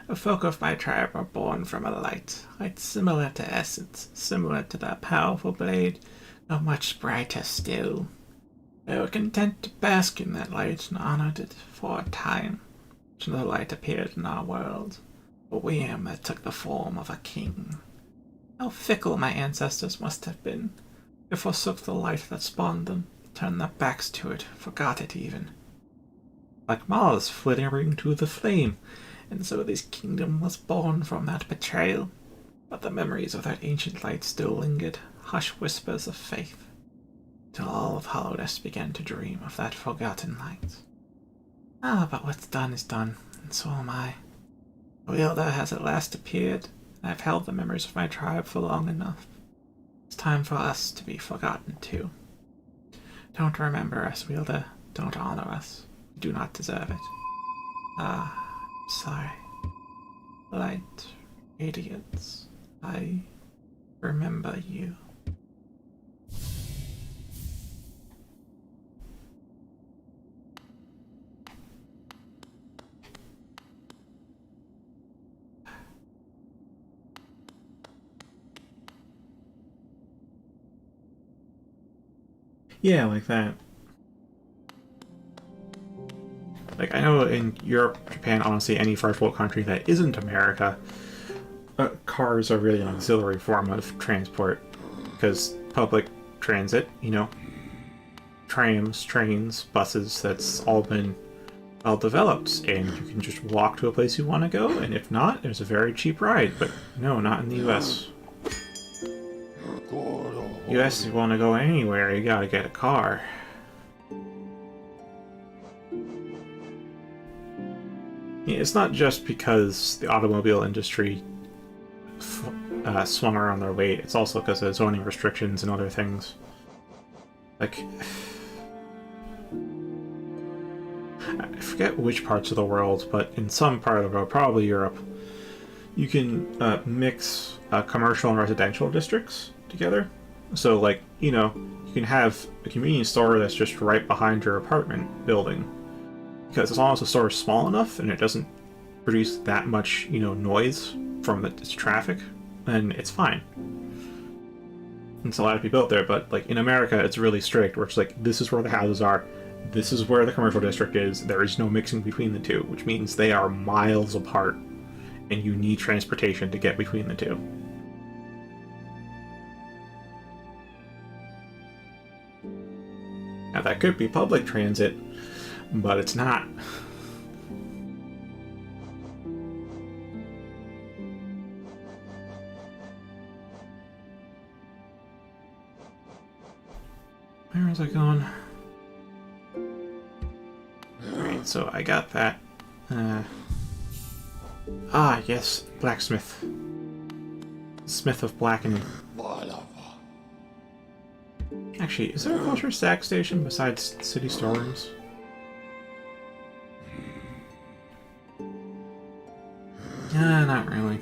The folk of my tribe are born from a light similar to essence, similar to that powerful blade, though much brighter still. They were content to bask in that light and honored it for a time, till the light appeared in our world, a whim that took the form of a king. How fickle my ancestors must have been. They forsook the light that spawned them, turned their backs to it, forgot it even. Like moths flittering to the flame, and so this kingdom was born from that betrayal. But the memories of that ancient light still lingered, hush whispers of faith, till all of Hollowness began to dream of that forgotten light. Ah, but what's done is done, and so am I. The wielder has at last appeared, and I've held the memories of my tribe for long enough. It's time for us to be forgotten too. Don't remember us, wielder. Don't honor us. We do not deserve it. Ah, sorry. Light, radiance. I remember you. Yeah, like that. Like, I know in Europe, Japan, honestly, any first world country that isn't America, cars are really an auxiliary form of transport. Because public transit, you know, trams, trains, buses, that's all been well developed. And you can just walk to a place you want to go, and if not, there's a very cheap ride. But no, not in the US. US, you want to go anywhere, you gotta get a car. Yeah, it's not just because the automobile industry swung around their weight, it's also because of zoning restrictions and other things. Like, I forget which parts of the world, but in some part of the world, probably Europe, you can mix commercial and residential districts together. So, like, you know, you can have a convenience store that's just right behind your apartment building. Because as long as the store is small enough and it doesn't produce that much, you know, noise from its traffic, then it's fine. And it's allowed to be built there, but, like, in America, it's really strict, where it's like, this is where the houses are, this is where the commercial district is, there is no mixing between the two, which means they are miles apart, and you need transportation to get between the two. Now, that could be public transit, but it's not. Where was I going? so I got that. Yes, blacksmith. Smith of Blackening. Actually, is there a closer stack station besides city storerooms? Not really.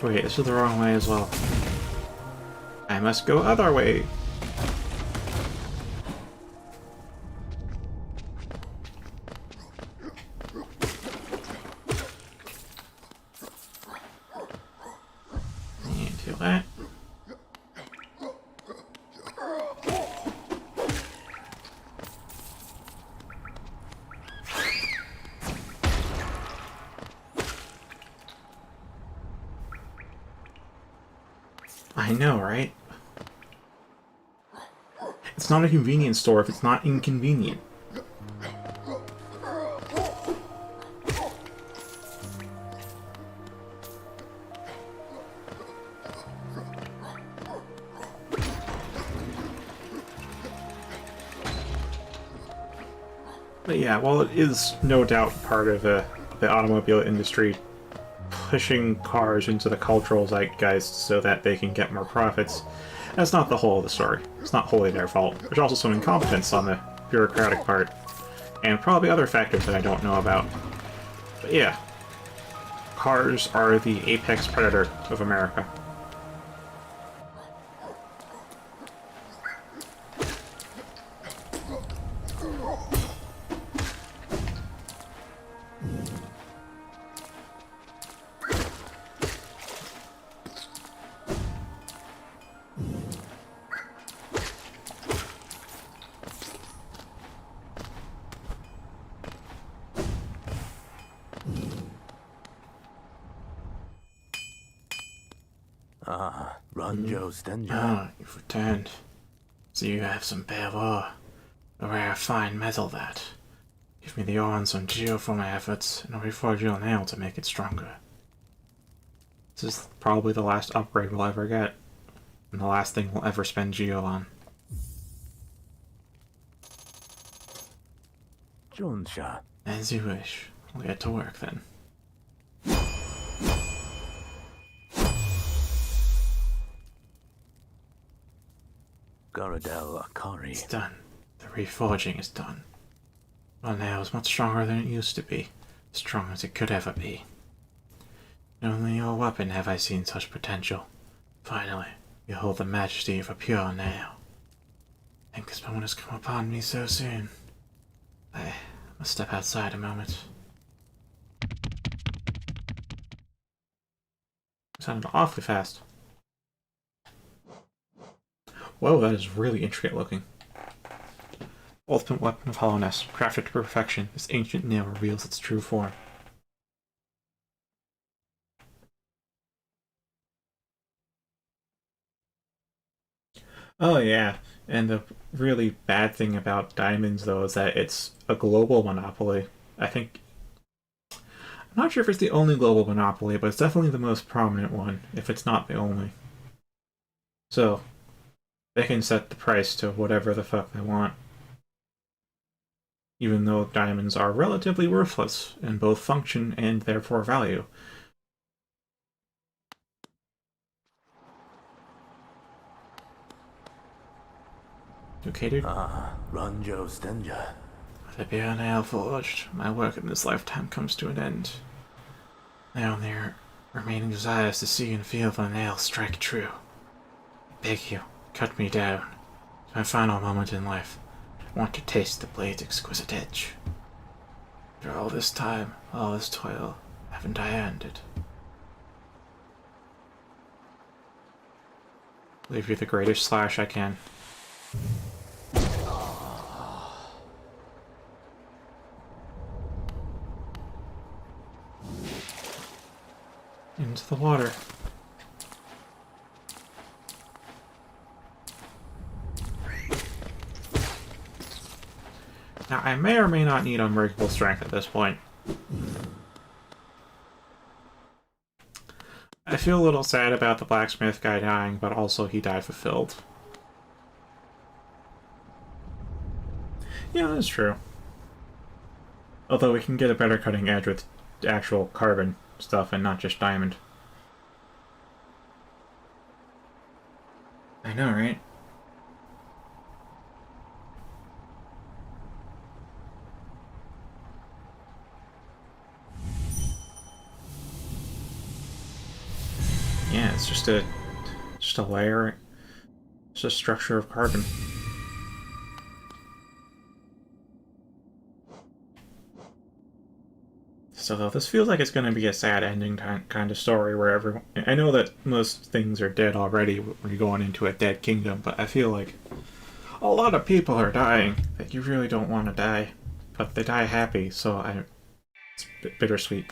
Wait, this is the wrong way as well. I must go other way. And do that. I know, right? It's not a convenience store if it's not inconvenient. But yeah, while it is no doubt part of the automobile industry pushing cars into the cultural zeitgeist so that they can get more profits, that's not the whole of the story. It's not wholly their fault. There's also some incompetence on the bureaucratic part, and probably other factors that I don't know about. But yeah, cars are the apex predator of America. Ranjo Stenja. Ah, you've returned. So you have some pale ore. A rare fine metal that. Give me the ore and some geo for my efforts, and I'll reforge your nail to make it stronger. This is probably the last upgrade we'll ever get, and the last thing we'll ever spend geo on. Jonsha. As you wish. I'll get to work then. Garadel Akari. It's done. The reforging is done. My nail is much stronger than it used to be. As strong as it could ever be. In only your weapon have I seen such potential. Finally, behold the majesty of a pure nail. I think this moment has come upon me so soon. I must step outside a moment. It sounded awfully fast. Whoa, that is really intricate looking. Ultimate weapon of hollowness, crafted to perfection, this ancient nail reveals its true form. Oh yeah, and the really bad thing about diamonds though is that it's a global monopoly. I'm not sure if it's the only global monopoly, but it's definitely the most prominent one, if it's not the only. So, they can set the price to whatever the fuck they want. Even though diamonds are relatively worthless in both function and therefore value. Located? Ranjo Stenja. With a pure nail forged, my work in this lifetime comes to an end. My only remaining desire is to see and feel the nail strike true. I beg you, cut me down. It's my final moment in life. I want to taste the blade's exquisite edge. After all this time, all this toil, haven't I earned it? Leave you the greatest slash I can. Into the water. Now, I may or may not need unbreakable strength at this point. I feel a little sad about the blacksmith guy dying, but also he died fulfilled. Yeah, that's true. Although we can get a better cutting edge with actual carbon stuff and not just diamond. I know, right? Yeah, it's just a layer, just a structure of carbon. So though, this feels like it's going to be a sad ending kind of story where everyone... I know that most things are dead already when you're going into a dead kingdom, but I feel like a lot of people are dying that you really don't want to die, but they die happy, so it's a bit bittersweet.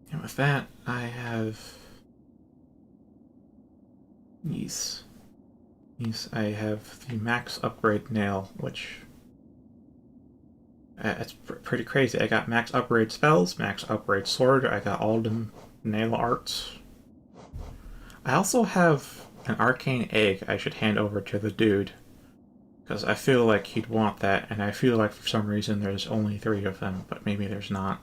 And with that, I have these. I have the max upgrade nail, which it's pretty crazy. I got max upgrade spells, max upgrade sword. I got all the nail arts. I also have an arcane egg I should hand over to the dude, because I feel like he'd want that, and I feel like for some reason there's only 3 of them, but maybe there's not.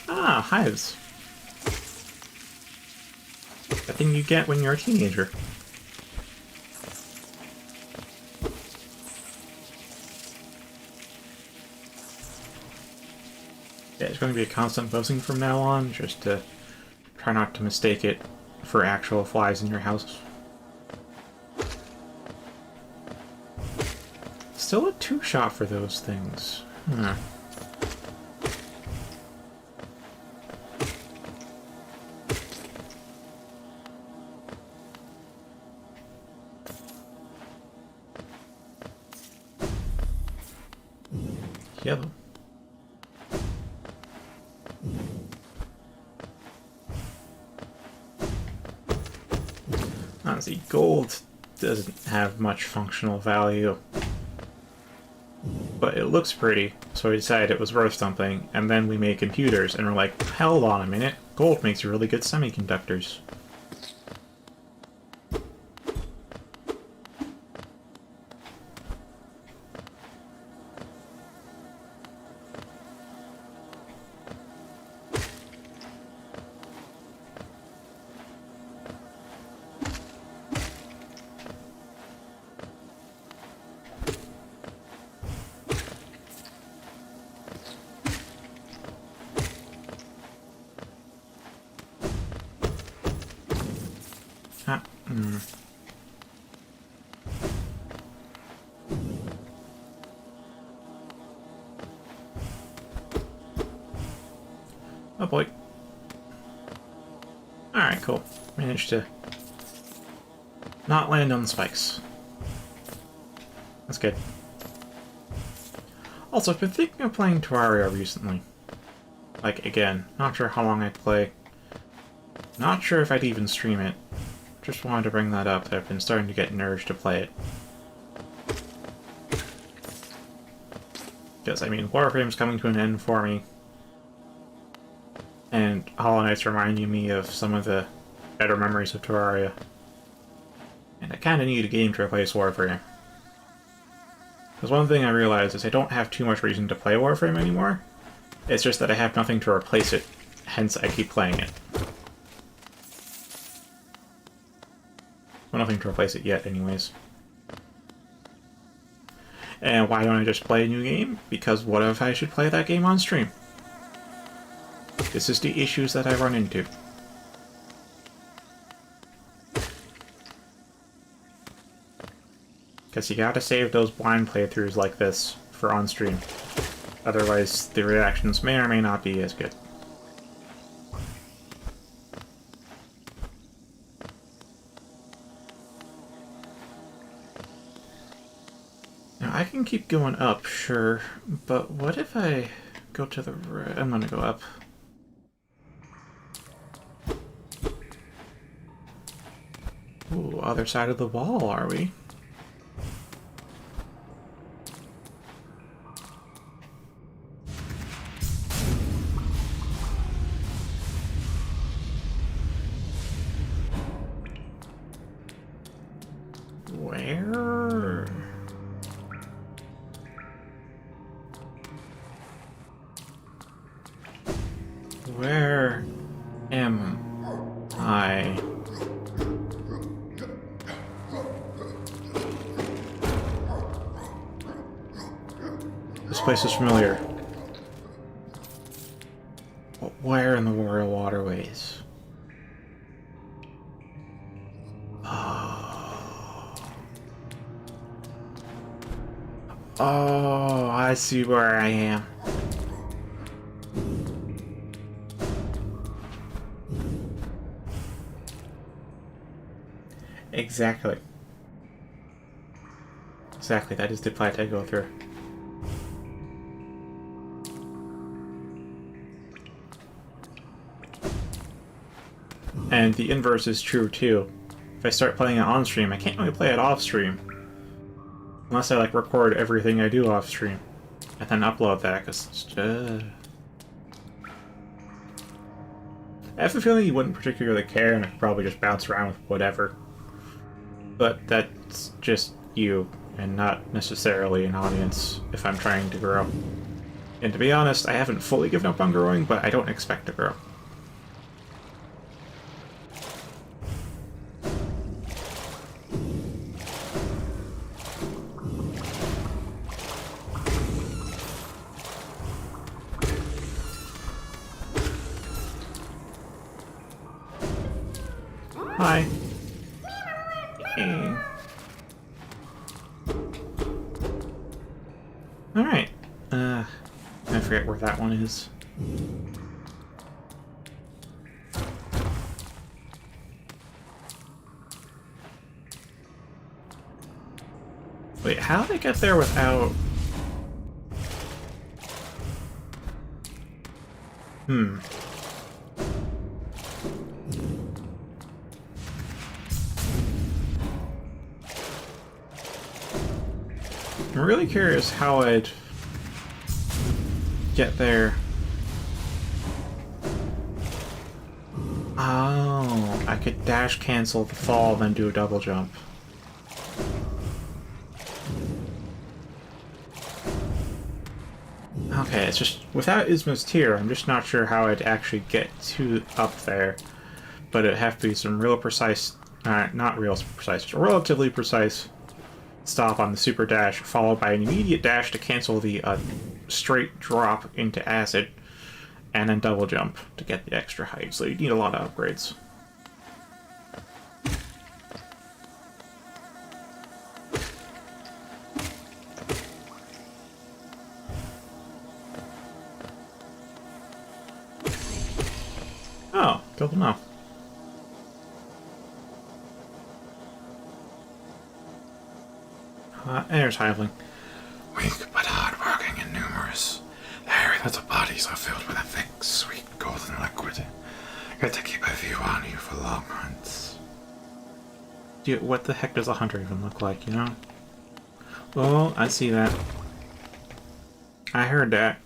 Ah, hives. The thing you get when you're a teenager. Yeah, it's going to be a constant buzzing from now on, just to try not to mistake it for actual flies in your house. Still a 2-shot for those things. Huh. Yellow. Honestly, gold doesn't have much functional value, but it looks pretty, so we decided it was worth something, and then we made computers, and we're like, hold on a minute, gold makes really good semiconductors. Oh boy. Alright, cool. Managed to not land on the spikes. That's good. Also, I've been thinking of playing Terraria recently. Like, again, not sure how long I'd play. Not sure if I'd even stream it. Just wanted to bring that up, that I've been starting to get an urge to play it. Because, I mean, Warframe's coming to an end for me. And Hollow Knight's reminding me of some of the better memories of Terraria. And I kind of need a game to replace Warframe. Because one thing I realized is I don't have too much reason to play Warframe anymore. It's just that I have nothing to replace it, hence I keep playing it. Well, nothing to replace it yet, anyways. And why don't I just play a new game? Because what if I should play that game on stream? This is the issues that I run into. Because you gotta save those blind playthroughs like this for on stream. Otherwise, the reactions may or may not be as good. Now, I can keep going up, sure, but what if I go to the right? I'm gonna go up. Ooh, other side of the wall, are we? Where? Where am I? This place is familiar. But where in the Royal Waterways? Oh, I see where I am. Exactly. Exactly, that is the plight I go through. And the inverse is true too. If I start playing it on stream, I can't really play it off stream. Unless I, like, record everything I do off stream. And then upload that, because it's just... I have a feeling you wouldn't particularly care, and I could probably just bounce around with whatever. But that's just you, and not necessarily an audience, if I'm trying to grow. And to be honest, I haven't fully given up on growing, but I don't expect to grow. Hi. Hey. Alright. I forget where that one is. Wait, how did I get there without... I'm really curious how I'd get there. Oh, I could dash cancel the fall, then do a double jump. Okay, it's just, without Isma's Tear, I'm just not sure how I'd actually get to up there. But it'd have to be some real precise, not real precise, just a relatively precise stop on the super dash, followed by an immediate dash to cancel the straight drop into acid, and then double jump to get the extra height. So you need a lot of upgrades. Oh, killed them all. There's Hiveling. Weak but hard-working and numerous, the hairy little bodies are filled with a thick, sweet golden liquid. Good to keep a view on you for long hunts. Dude, what the heck does a hunter even look like, you know? Oh, I see that. I heard that.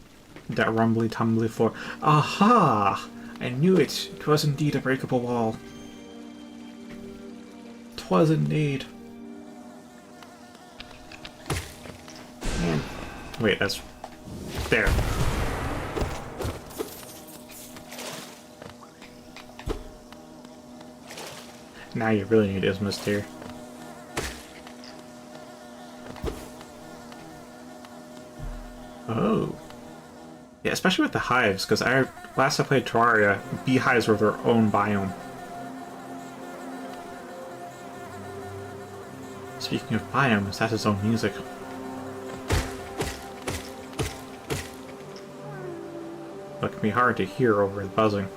That rumbly tumbly floor. Aha! I knew it. 'Twas indeed a breakable wall. 'Twas indeed. Man. Wait, that's... There. Now you really need Ismus here. Oh. Yeah, especially with the hives, because last I played Terraria, beehives were their own biome. Speaking of biomes, that's its own music. It can be hard to hear over the buzzing.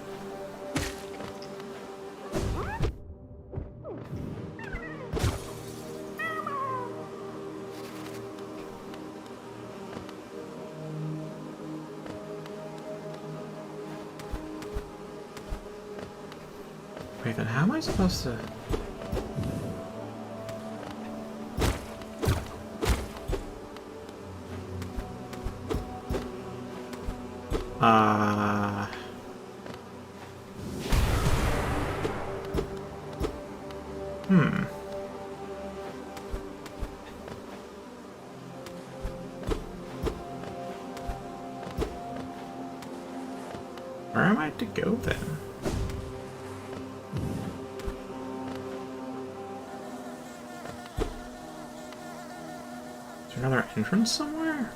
Wait, then how am I supposed to... Where am I to go then? Is there another entrance somewhere?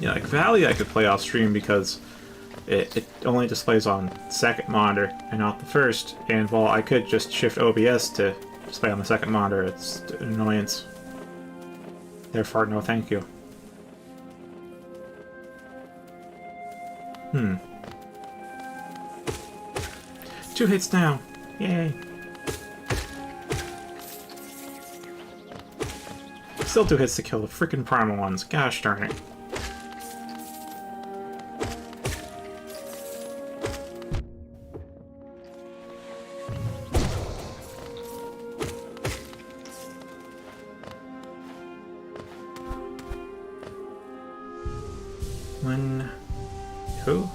Yeah, like Valley I could play off stream because it only displays on second monitor and not the first, and while I could just shift OBS to display on the second monitor, it's an annoyance. Therefore, no thank you. 2 hits now! Yay! Still 2 hits to kill the freaking primal ones, gosh darn it. One, 2,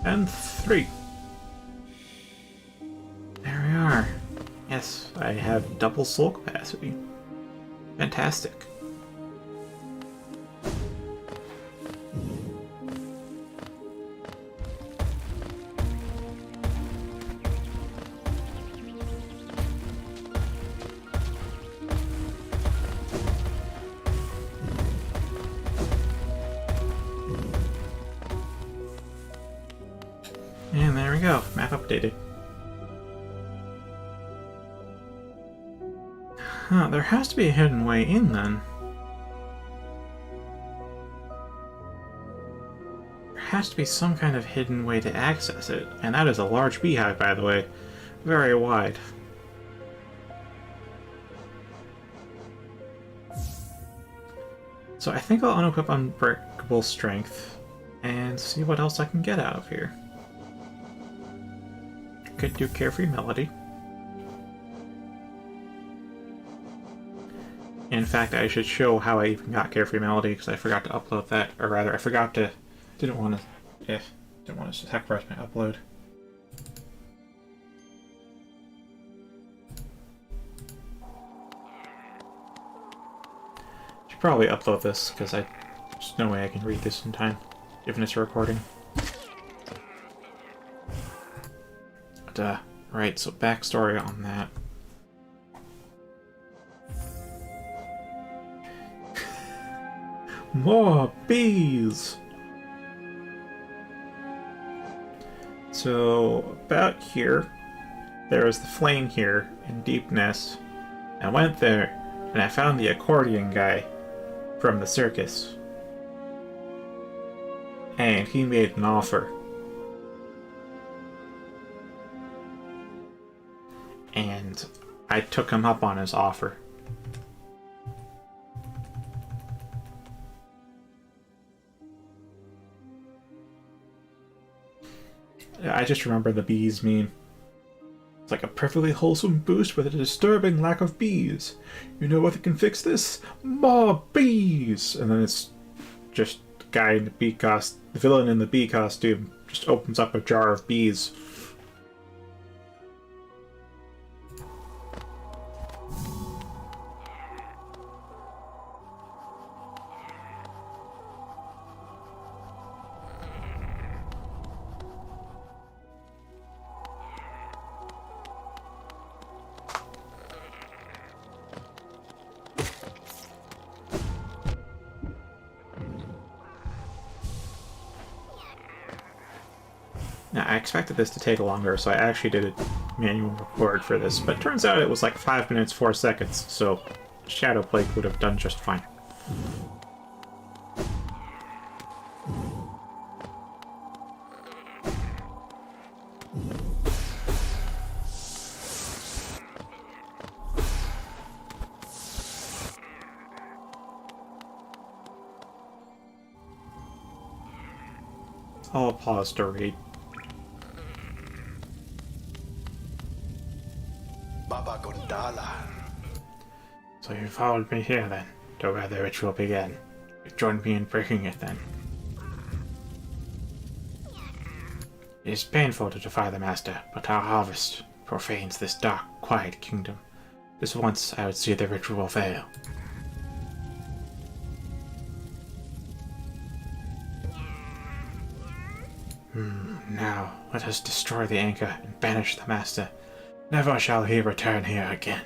and 3. There we are. Yes, I have double soul capacity. Fantastic. And there we go, map updated. Huh, there has to be a hidden way in then. There has to be some kind of hidden way to access it, and that is a large beehive, by the way. Very wide. So I think I'll unequip Unbreakable Strength and see what else I can get out of here. Could do Carefree Melody. In fact, I should show how I even got Carefree Melody because I forgot to upload that, or rather, I forgot to. Didn't want to sacrifice my upload. Should probably upload this because there's no way I can read this in time, given it's a recording. But, right, so backstory on that. More bees! So, about here, there was the flame here in Deep Nest. I went there, and I found the accordion guy from the circus. And he made an offer. and I took him up on his offer. I just remember the bees meme. It's like a perfectly wholesome boost with a disturbing lack of bees. You know what can fix this? More bees! And then it's just the guy in the bee costume, the villain in the bee costume, just opens up a jar of bees. Now, I expected this to take longer, so I actually did a manual record for this, but turns out it was like 5 minutes, 4 seconds, so Shadow Plague would have done just fine. I'll pause to read. Baba Gondala. So you followed me here, then, to where the ritual began. You joined me in breaking it, then. It is painful to defy the Master, but our harvest profanes this dark, quiet kingdom. This once I would see the ritual fail. Now, let us destroy the anchor and banish the Master. Never shall he return here again.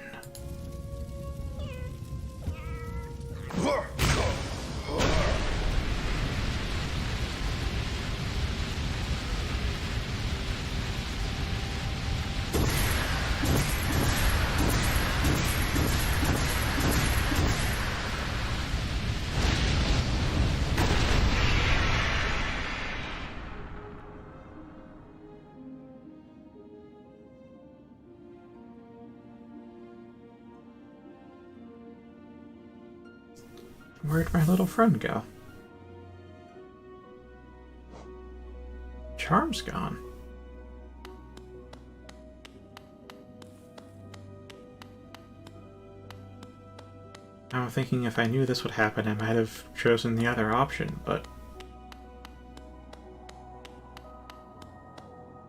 Where'd my little friend go? Charm's gone. I'm thinking if I knew this would happen, I might have chosen the other option, but...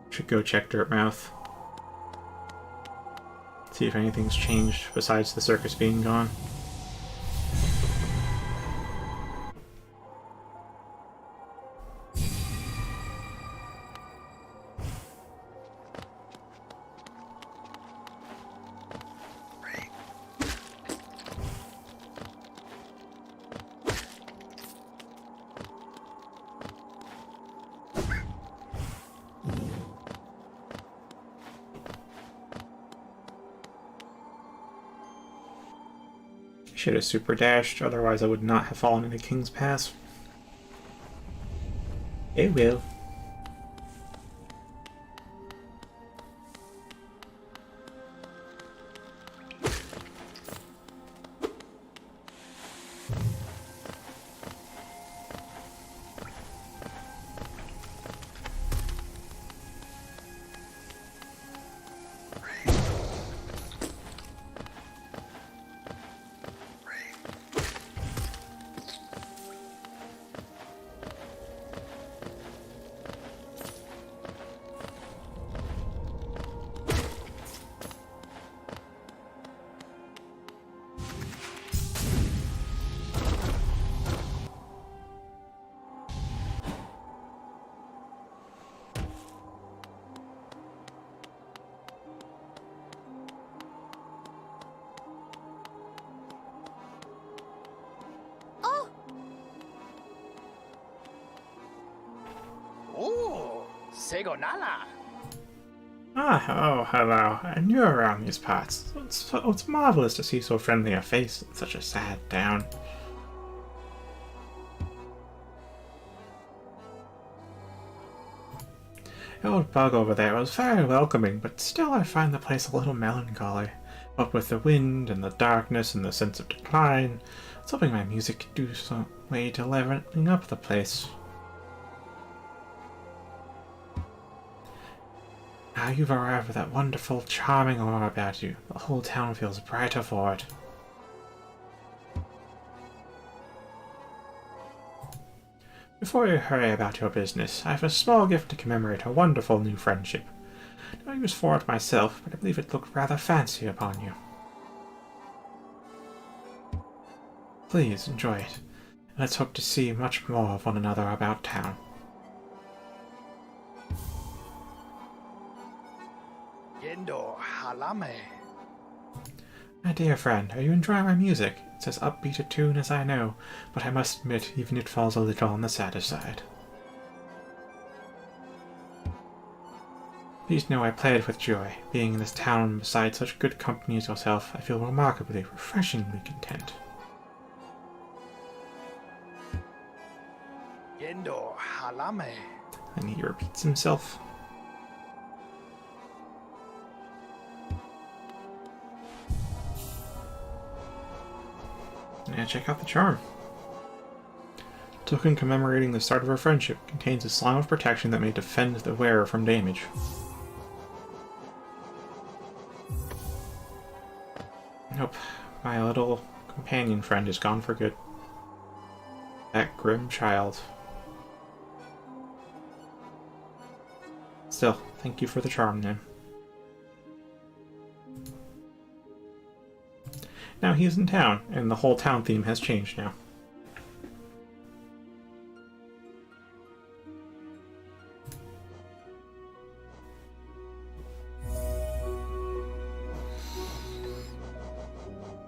Should go check Dirtmouth. See if anything's changed besides the circus being gone. Should have super dashed, otherwise I would not have fallen into King's Pass. It will. Segonala. Ah, oh, hello. I knew around these parts. It's marvelous to see so friendly a face in such a sad town. old bug over there was very welcoming, but still I find the place a little melancholy. What with the wind and the darkness and the sense of decline, I was hoping my music could do some way to leveling up the place. Now you've arrived with that wonderful, charming aura about you. The whole town feels brighter for it. Before you hurry about your business, I have a small gift to commemorate a wonderful new friendship. No use for it myself, but I believe it looked rather fancy upon you. Please, enjoy it. Let's hope to see much more of one another about town. Yendo halame. My dear friend, are you enjoying my music? It's as upbeat a tune as I know, but I must admit, even it falls a little on the sadder side. Please know I play it with joy. Being in this town beside such good company as yourself, I feel remarkably, refreshingly content. Yendo halame. And he repeats himself. And check out the charm. Token commemorating the start of our friendship contains a slime of protection that may defend the wearer from damage. Nope, my little companion friend is gone for good. That grim child. Still, thank you for the charm, then. Now he's in town, and the whole town theme has changed now.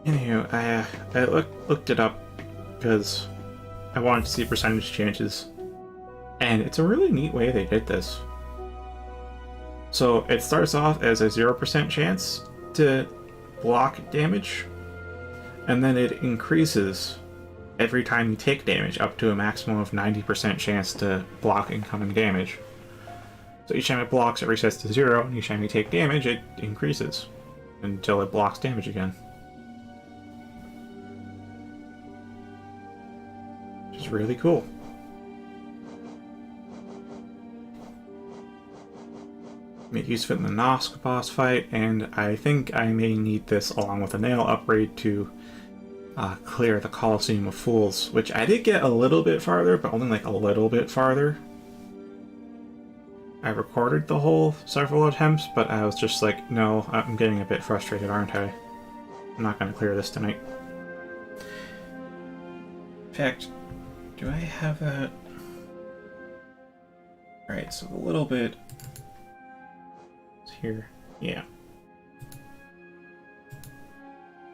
Anywho, I looked it up because I wanted to see percentage changes, and it's a really neat way they did this. So it starts off as a 0% chance to block damage, and then it increases every time you take damage up to a maximum of 90% chance to block incoming damage. So each time it blocks, it resets to 0, and each time you take damage, it increases until it blocks damage again. Which is really cool. Made use of it in the Nosk boss fight, and I think I may need this along with a nail upgrade to clear the Coliseum of Fools, which I did get a little bit farther, but only like a little bit farther. I recorded the whole several attempts, but I was just like, no, I'm getting a bit frustrated, aren't I? I'm not going to clear this tonight. In fact, do I have that? Alright, so a little bit here. Yeah.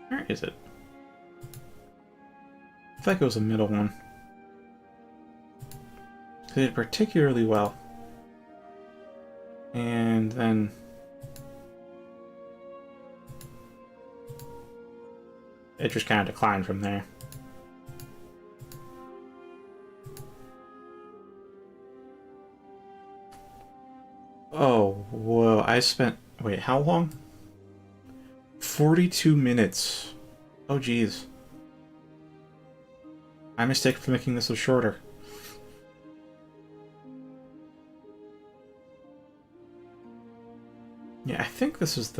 Where is it? I feel like it was a middle one. It did particularly well. And then it just kind of declined from there. Oh, whoa, I spent... Wait, how long? 42 minutes. Oh, geez. My mistake for making this so shorter. Yeah, I think this was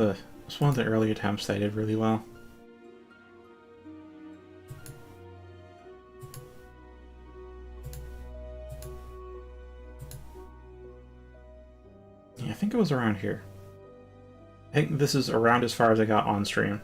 one of the early attempts that I did really well. Yeah, I think it was around here. I think this is around as far as I got on stream.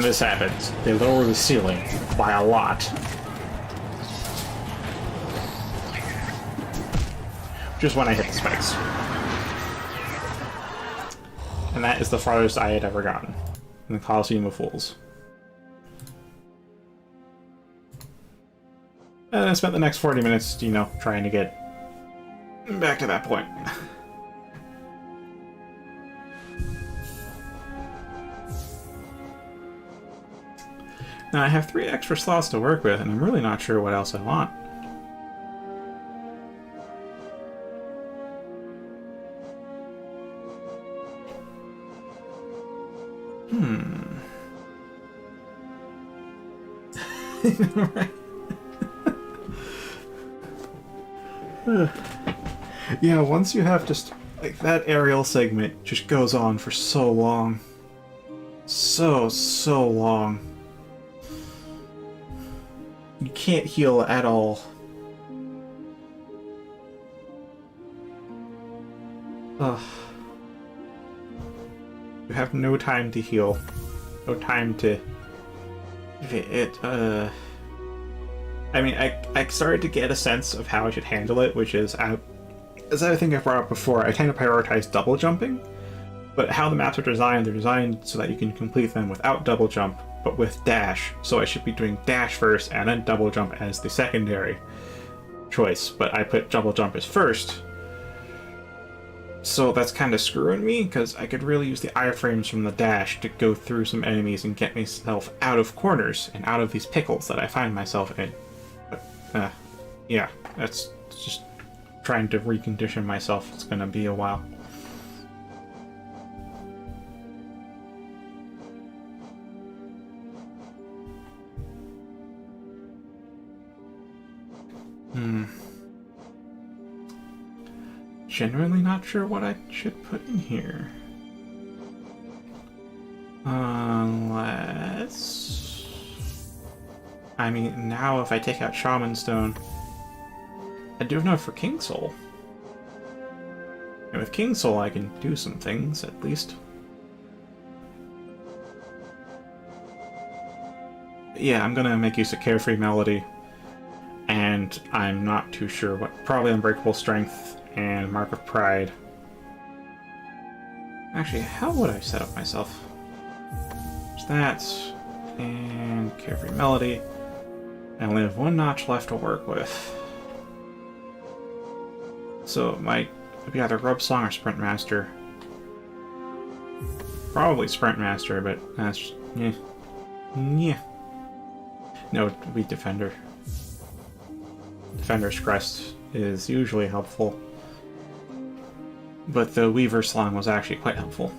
when this happens, they lower the ceiling by a lot. Just when I hit the spikes. And that is the farthest I had ever gotten in the Coliseum of Fools. And I spent the next 40 minutes, you know, trying to get back to that point. Now I have 3 extra slots to work with, and I'm really not sure what else I want. Right. Yeah, once you have just, like, that aerial segment just goes on for so long. So long. You can't heal at all. Ugh. You have no time to heal. No time to... I mean, I started to get a sense of how I should handle it, which is, as I think I brought up before, I tend to prioritize double jumping, but how the maps are designed, they're designed so that you can complete them without double jump, but with dash, so I should be doing dash first and then double jump as the secondary choice, but I put double jump as first. So that's kind of screwing me, because I could really use the iframes from the dash to go through some enemies and get myself out of corners and out of these pickles that I find myself in. But, yeah, that's just trying to recondition myself. It's gonna be a while. Generally not sure what I should put in here. Unless... I mean, now if I take out Shaman Stone, I do have enough for King Soul. And with King Soul I can do some things, at least. Yeah, I'm gonna make use of Carefree Melody. And I'm not too sure what... Probably Unbreakable Strength and Mark of Pride. Actually, how would I set up myself? There's that, and Carefree Melody. I only have 1 notch left to work with. So it might be either Grub Song or Sprint Master. Probably Sprint Master, but that's... yeah. Yeah. No, it would be Defender. Defender's Crest is usually helpful. But the Weaver's Song was actually quite helpful.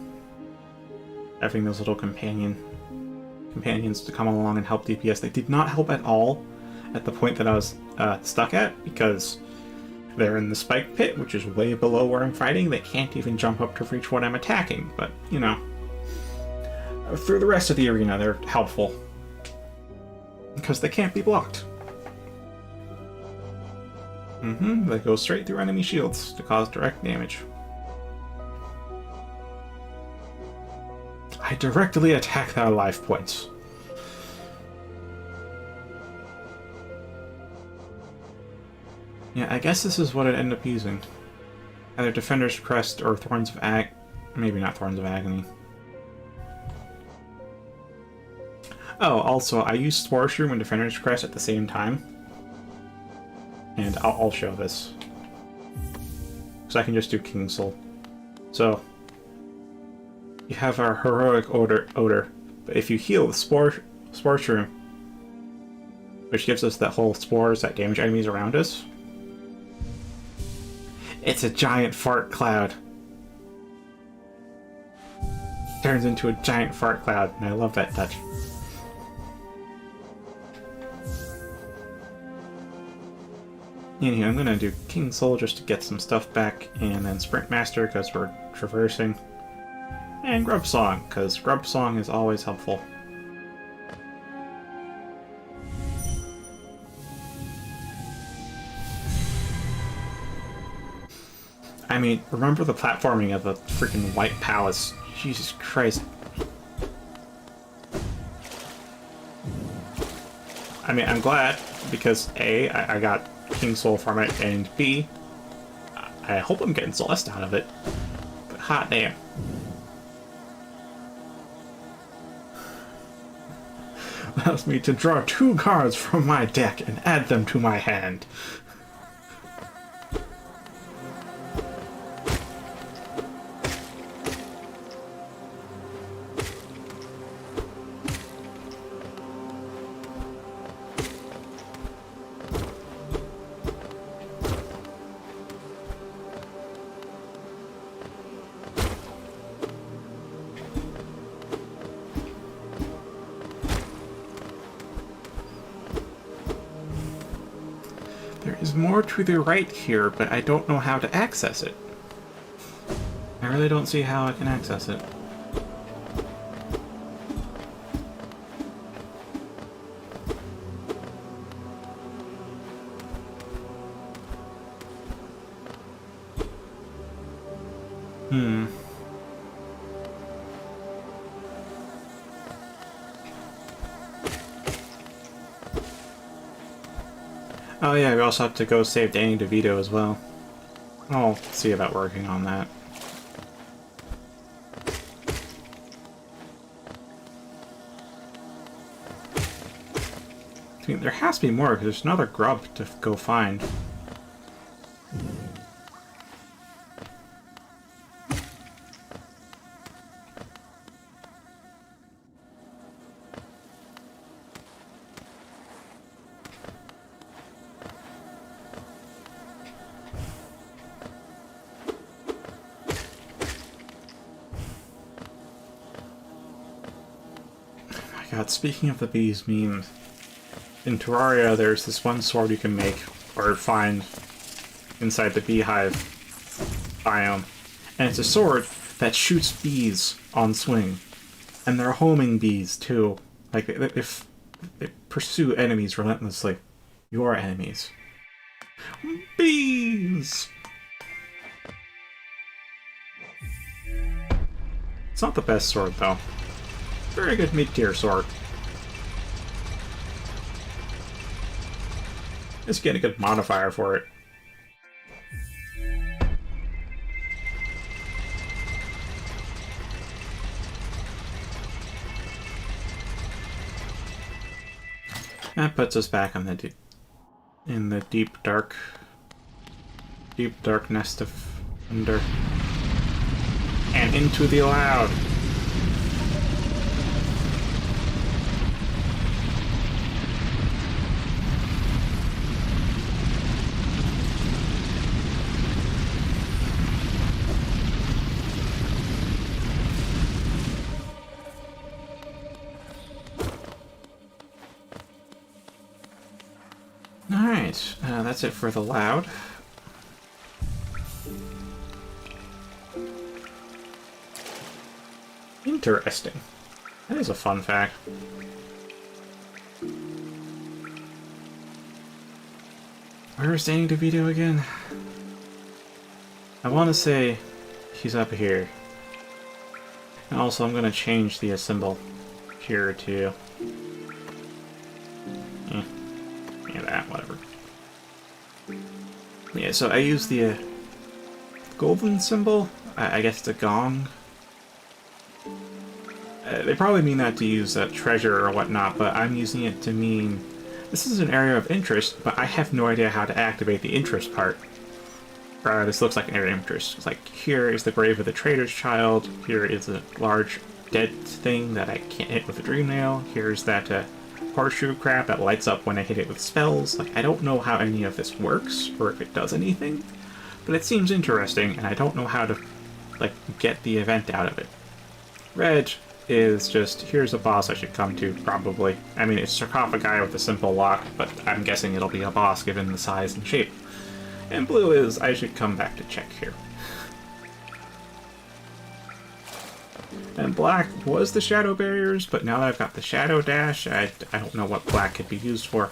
Having those little companions to come along and help DPS. They did not help at all at the point that I was stuck at, because they're in the spike pit, which is way below where I'm fighting. They can't even jump up to reach what I'm attacking, but, you know. Through the rest of the arena, they're helpful. Because they can't be blocked. They go straight through enemy shields to cause direct damage. I directly attack their life points. Yeah, I guess this is what I'd end up using. Either Defender's Crest or Thorns of maybe not Thorns of Agony. Oh, also, I use Spore Shroom and Defender's Crest at the same time. And I'll show this. So I can just do King Soul. So, you have our Heroic Odor, but if you heal with Spore Shroom, which gives us that whole spores that damage enemies around us, it's a giant fart cloud. Turns into a giant fart cloud, and I love that touch. Anyway, I'm gonna do King Soul just to get some stuff back, and then Sprint Master because we're traversing, and Grub Song because Grub Song is always helpful. I mean, remember the platforming of the freaking White Palace? Jesus Christ. I mean, I'm glad, because A, I got King Soul from it, and B, I hope I'm getting Celeste out of it. But hot damn. Allows me to draw 2 cards from my deck and add them to my hand. There is more to the right here, but I don't know how to access it. I really don't see how I can access it. Oh yeah, we also have to go save Danny DeVito as well. I'll see about working on that. I mean, there has to be more, because there's another grub to go find. God, speaking of the bees memes, in Terraria there's this one sword you can make, or find, inside the beehive biome. And it's a sword that shoots bees on swing. And they're homing bees, too. Like, if they pursue enemies relentlessly. Your enemies. Bees! It's not the best sword, though. Very good mid-tier sword. Just get a good modifier for it. That puts us back on the in the deep dark nest of Under, and into the loud. Alright, that's it for the loud. Interesting. That is a fun fact. Where's Danny DeVito again? I want to say he's up here. And also I'm going to change the symbol here to... yeah, that, whatever. Yeah, so I use the golden symbol. I guess the gong. They probably mean that to use a treasure or whatnot, but I'm using it to mean this is an area of interest, but I have no idea how to activate the interest part. This looks like an area of interest. It's like, here is the grave of the traitor's child, here is a large dead thing that I can't hit with a dream nail, here's that horseshoe crap that lights up when I hit it with spells. Like, I don't know how any of this works, or if it does anything, but it seems interesting, and I don't know how to, like, get the event out of it. Red is just, here's a boss I should come to, probably. I mean, it's sarcophagi with a simple lock, but I'm guessing it'll be a boss given the size and shape. And blue is, I should come back to check here. And black was the shadow barriers, but now that I've got the shadow dash, I don't know what black could be used for.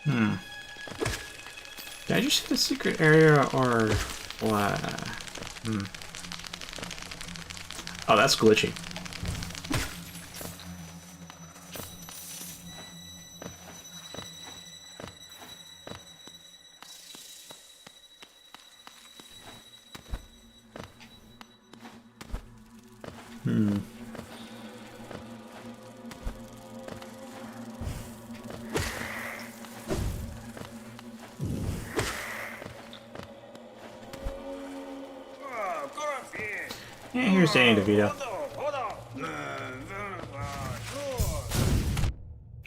Did I just hit a secret area or what? Oh, that's glitchy. Yeah, here's Danny DeVito.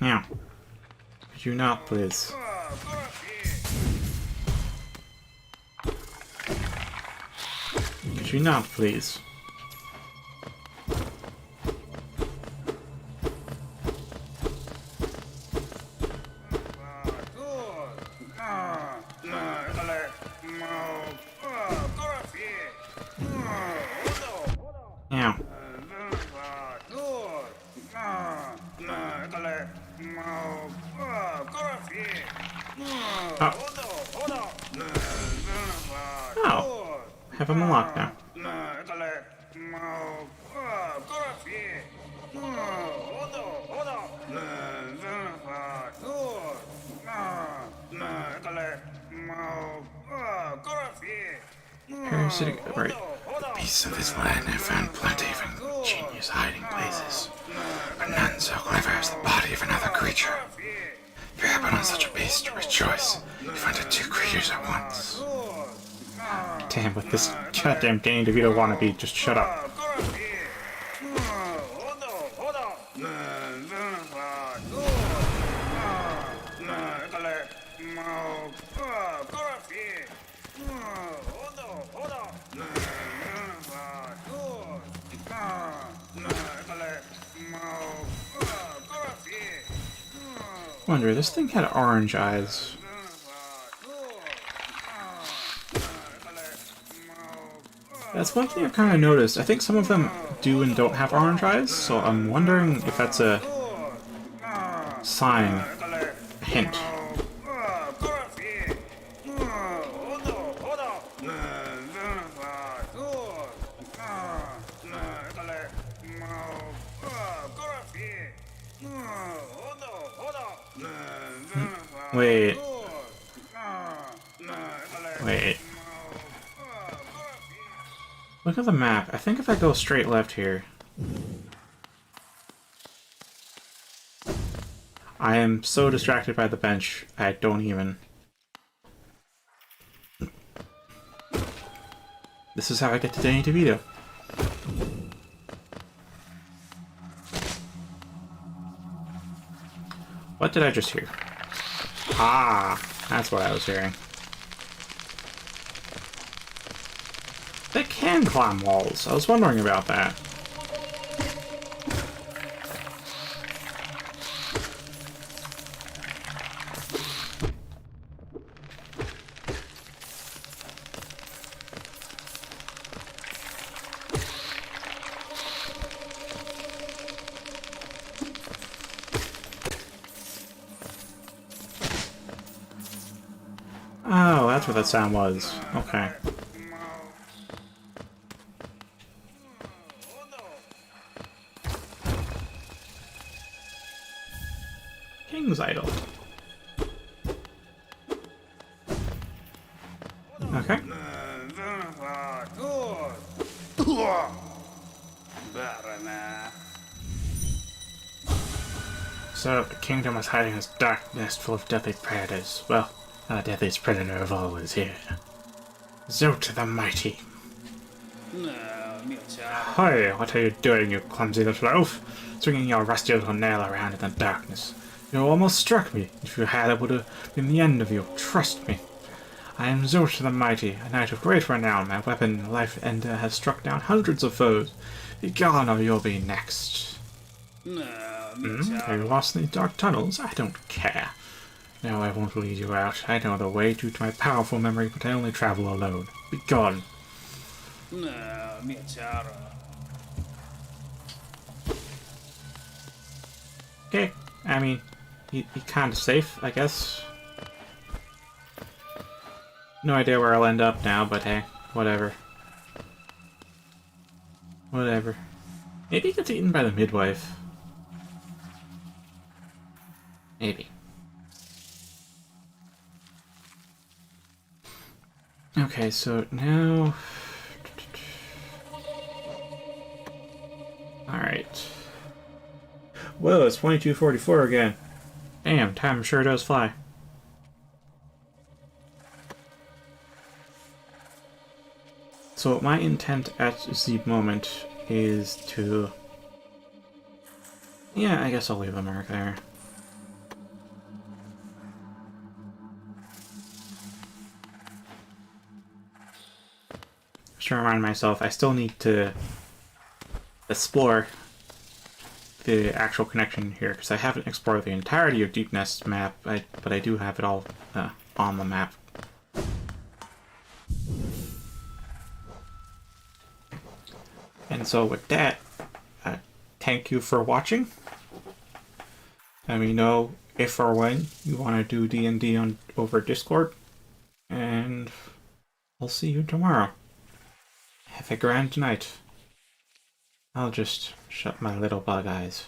Now, could you not, please? Could you not, please? Now. Oh. Have him unlocked now. Parasitic, right. Beasts of this land have found plenty of ingenious hiding places, but none so clever as the body of another creature. If you happen on such a beast, rejoice. You find the two creatures at once. Damn, with this goddamn Danny DeVito wannabe, just shut up. Wonder, this thing had orange eyes. That's one thing I've kind of noticed. I think some of them do and don't have orange eyes, so I'm wondering if that's a sign, a hint. Wait. Wait. Look at the map. I think if I go straight left here... I am so distracted by the bench, I don't even... This is how I get to Danny DeVito. What did I just hear? Ah, that's what I was hearing. They can climb walls. I was wondering about that. Oh, that's what that sound was. Okay. King's Idol. Okay. So, the kingdom was hiding its dark nest full of deadly predators. Well, our deadliest predator of all is here. Zot the Mighty. Hi, what are you doing, you clumsy little elf? Swinging your rusty little nail around in the darkness. You almost struck me. If you had, it would have been the end of you. Trust me. I am Zot the Mighty, a knight of great renown. My weapon, Life Ender, has struck down hundreds of foes. Be gone or you'll be next. Have you lost in the dark tunnels? I don't care. No, I won't lead you out. I know the way due to my powerful memory, but I only travel alone. Be gone. Okay, I mean, he kinda safe, I guess. No idea where I'll end up now, but hey, whatever. Whatever. Maybe he gets eaten by the midwife. Maybe. Okay, so now... Alright. Whoa, it's 22:44 again. Damn, time sure does fly. So my intent at the moment is to... Yeah, I guess I'll leave a mark there. Just to remind myself, I still need to explore the actual connection here, because I haven't explored the entirety of Deep Nest's map, but I do have it all on the map. And so with that, thank you for watching. Let me know if or when you want to do D&D over Discord, and I'll see you tomorrow. Have a grand night. I'll just shut my little bug eyes.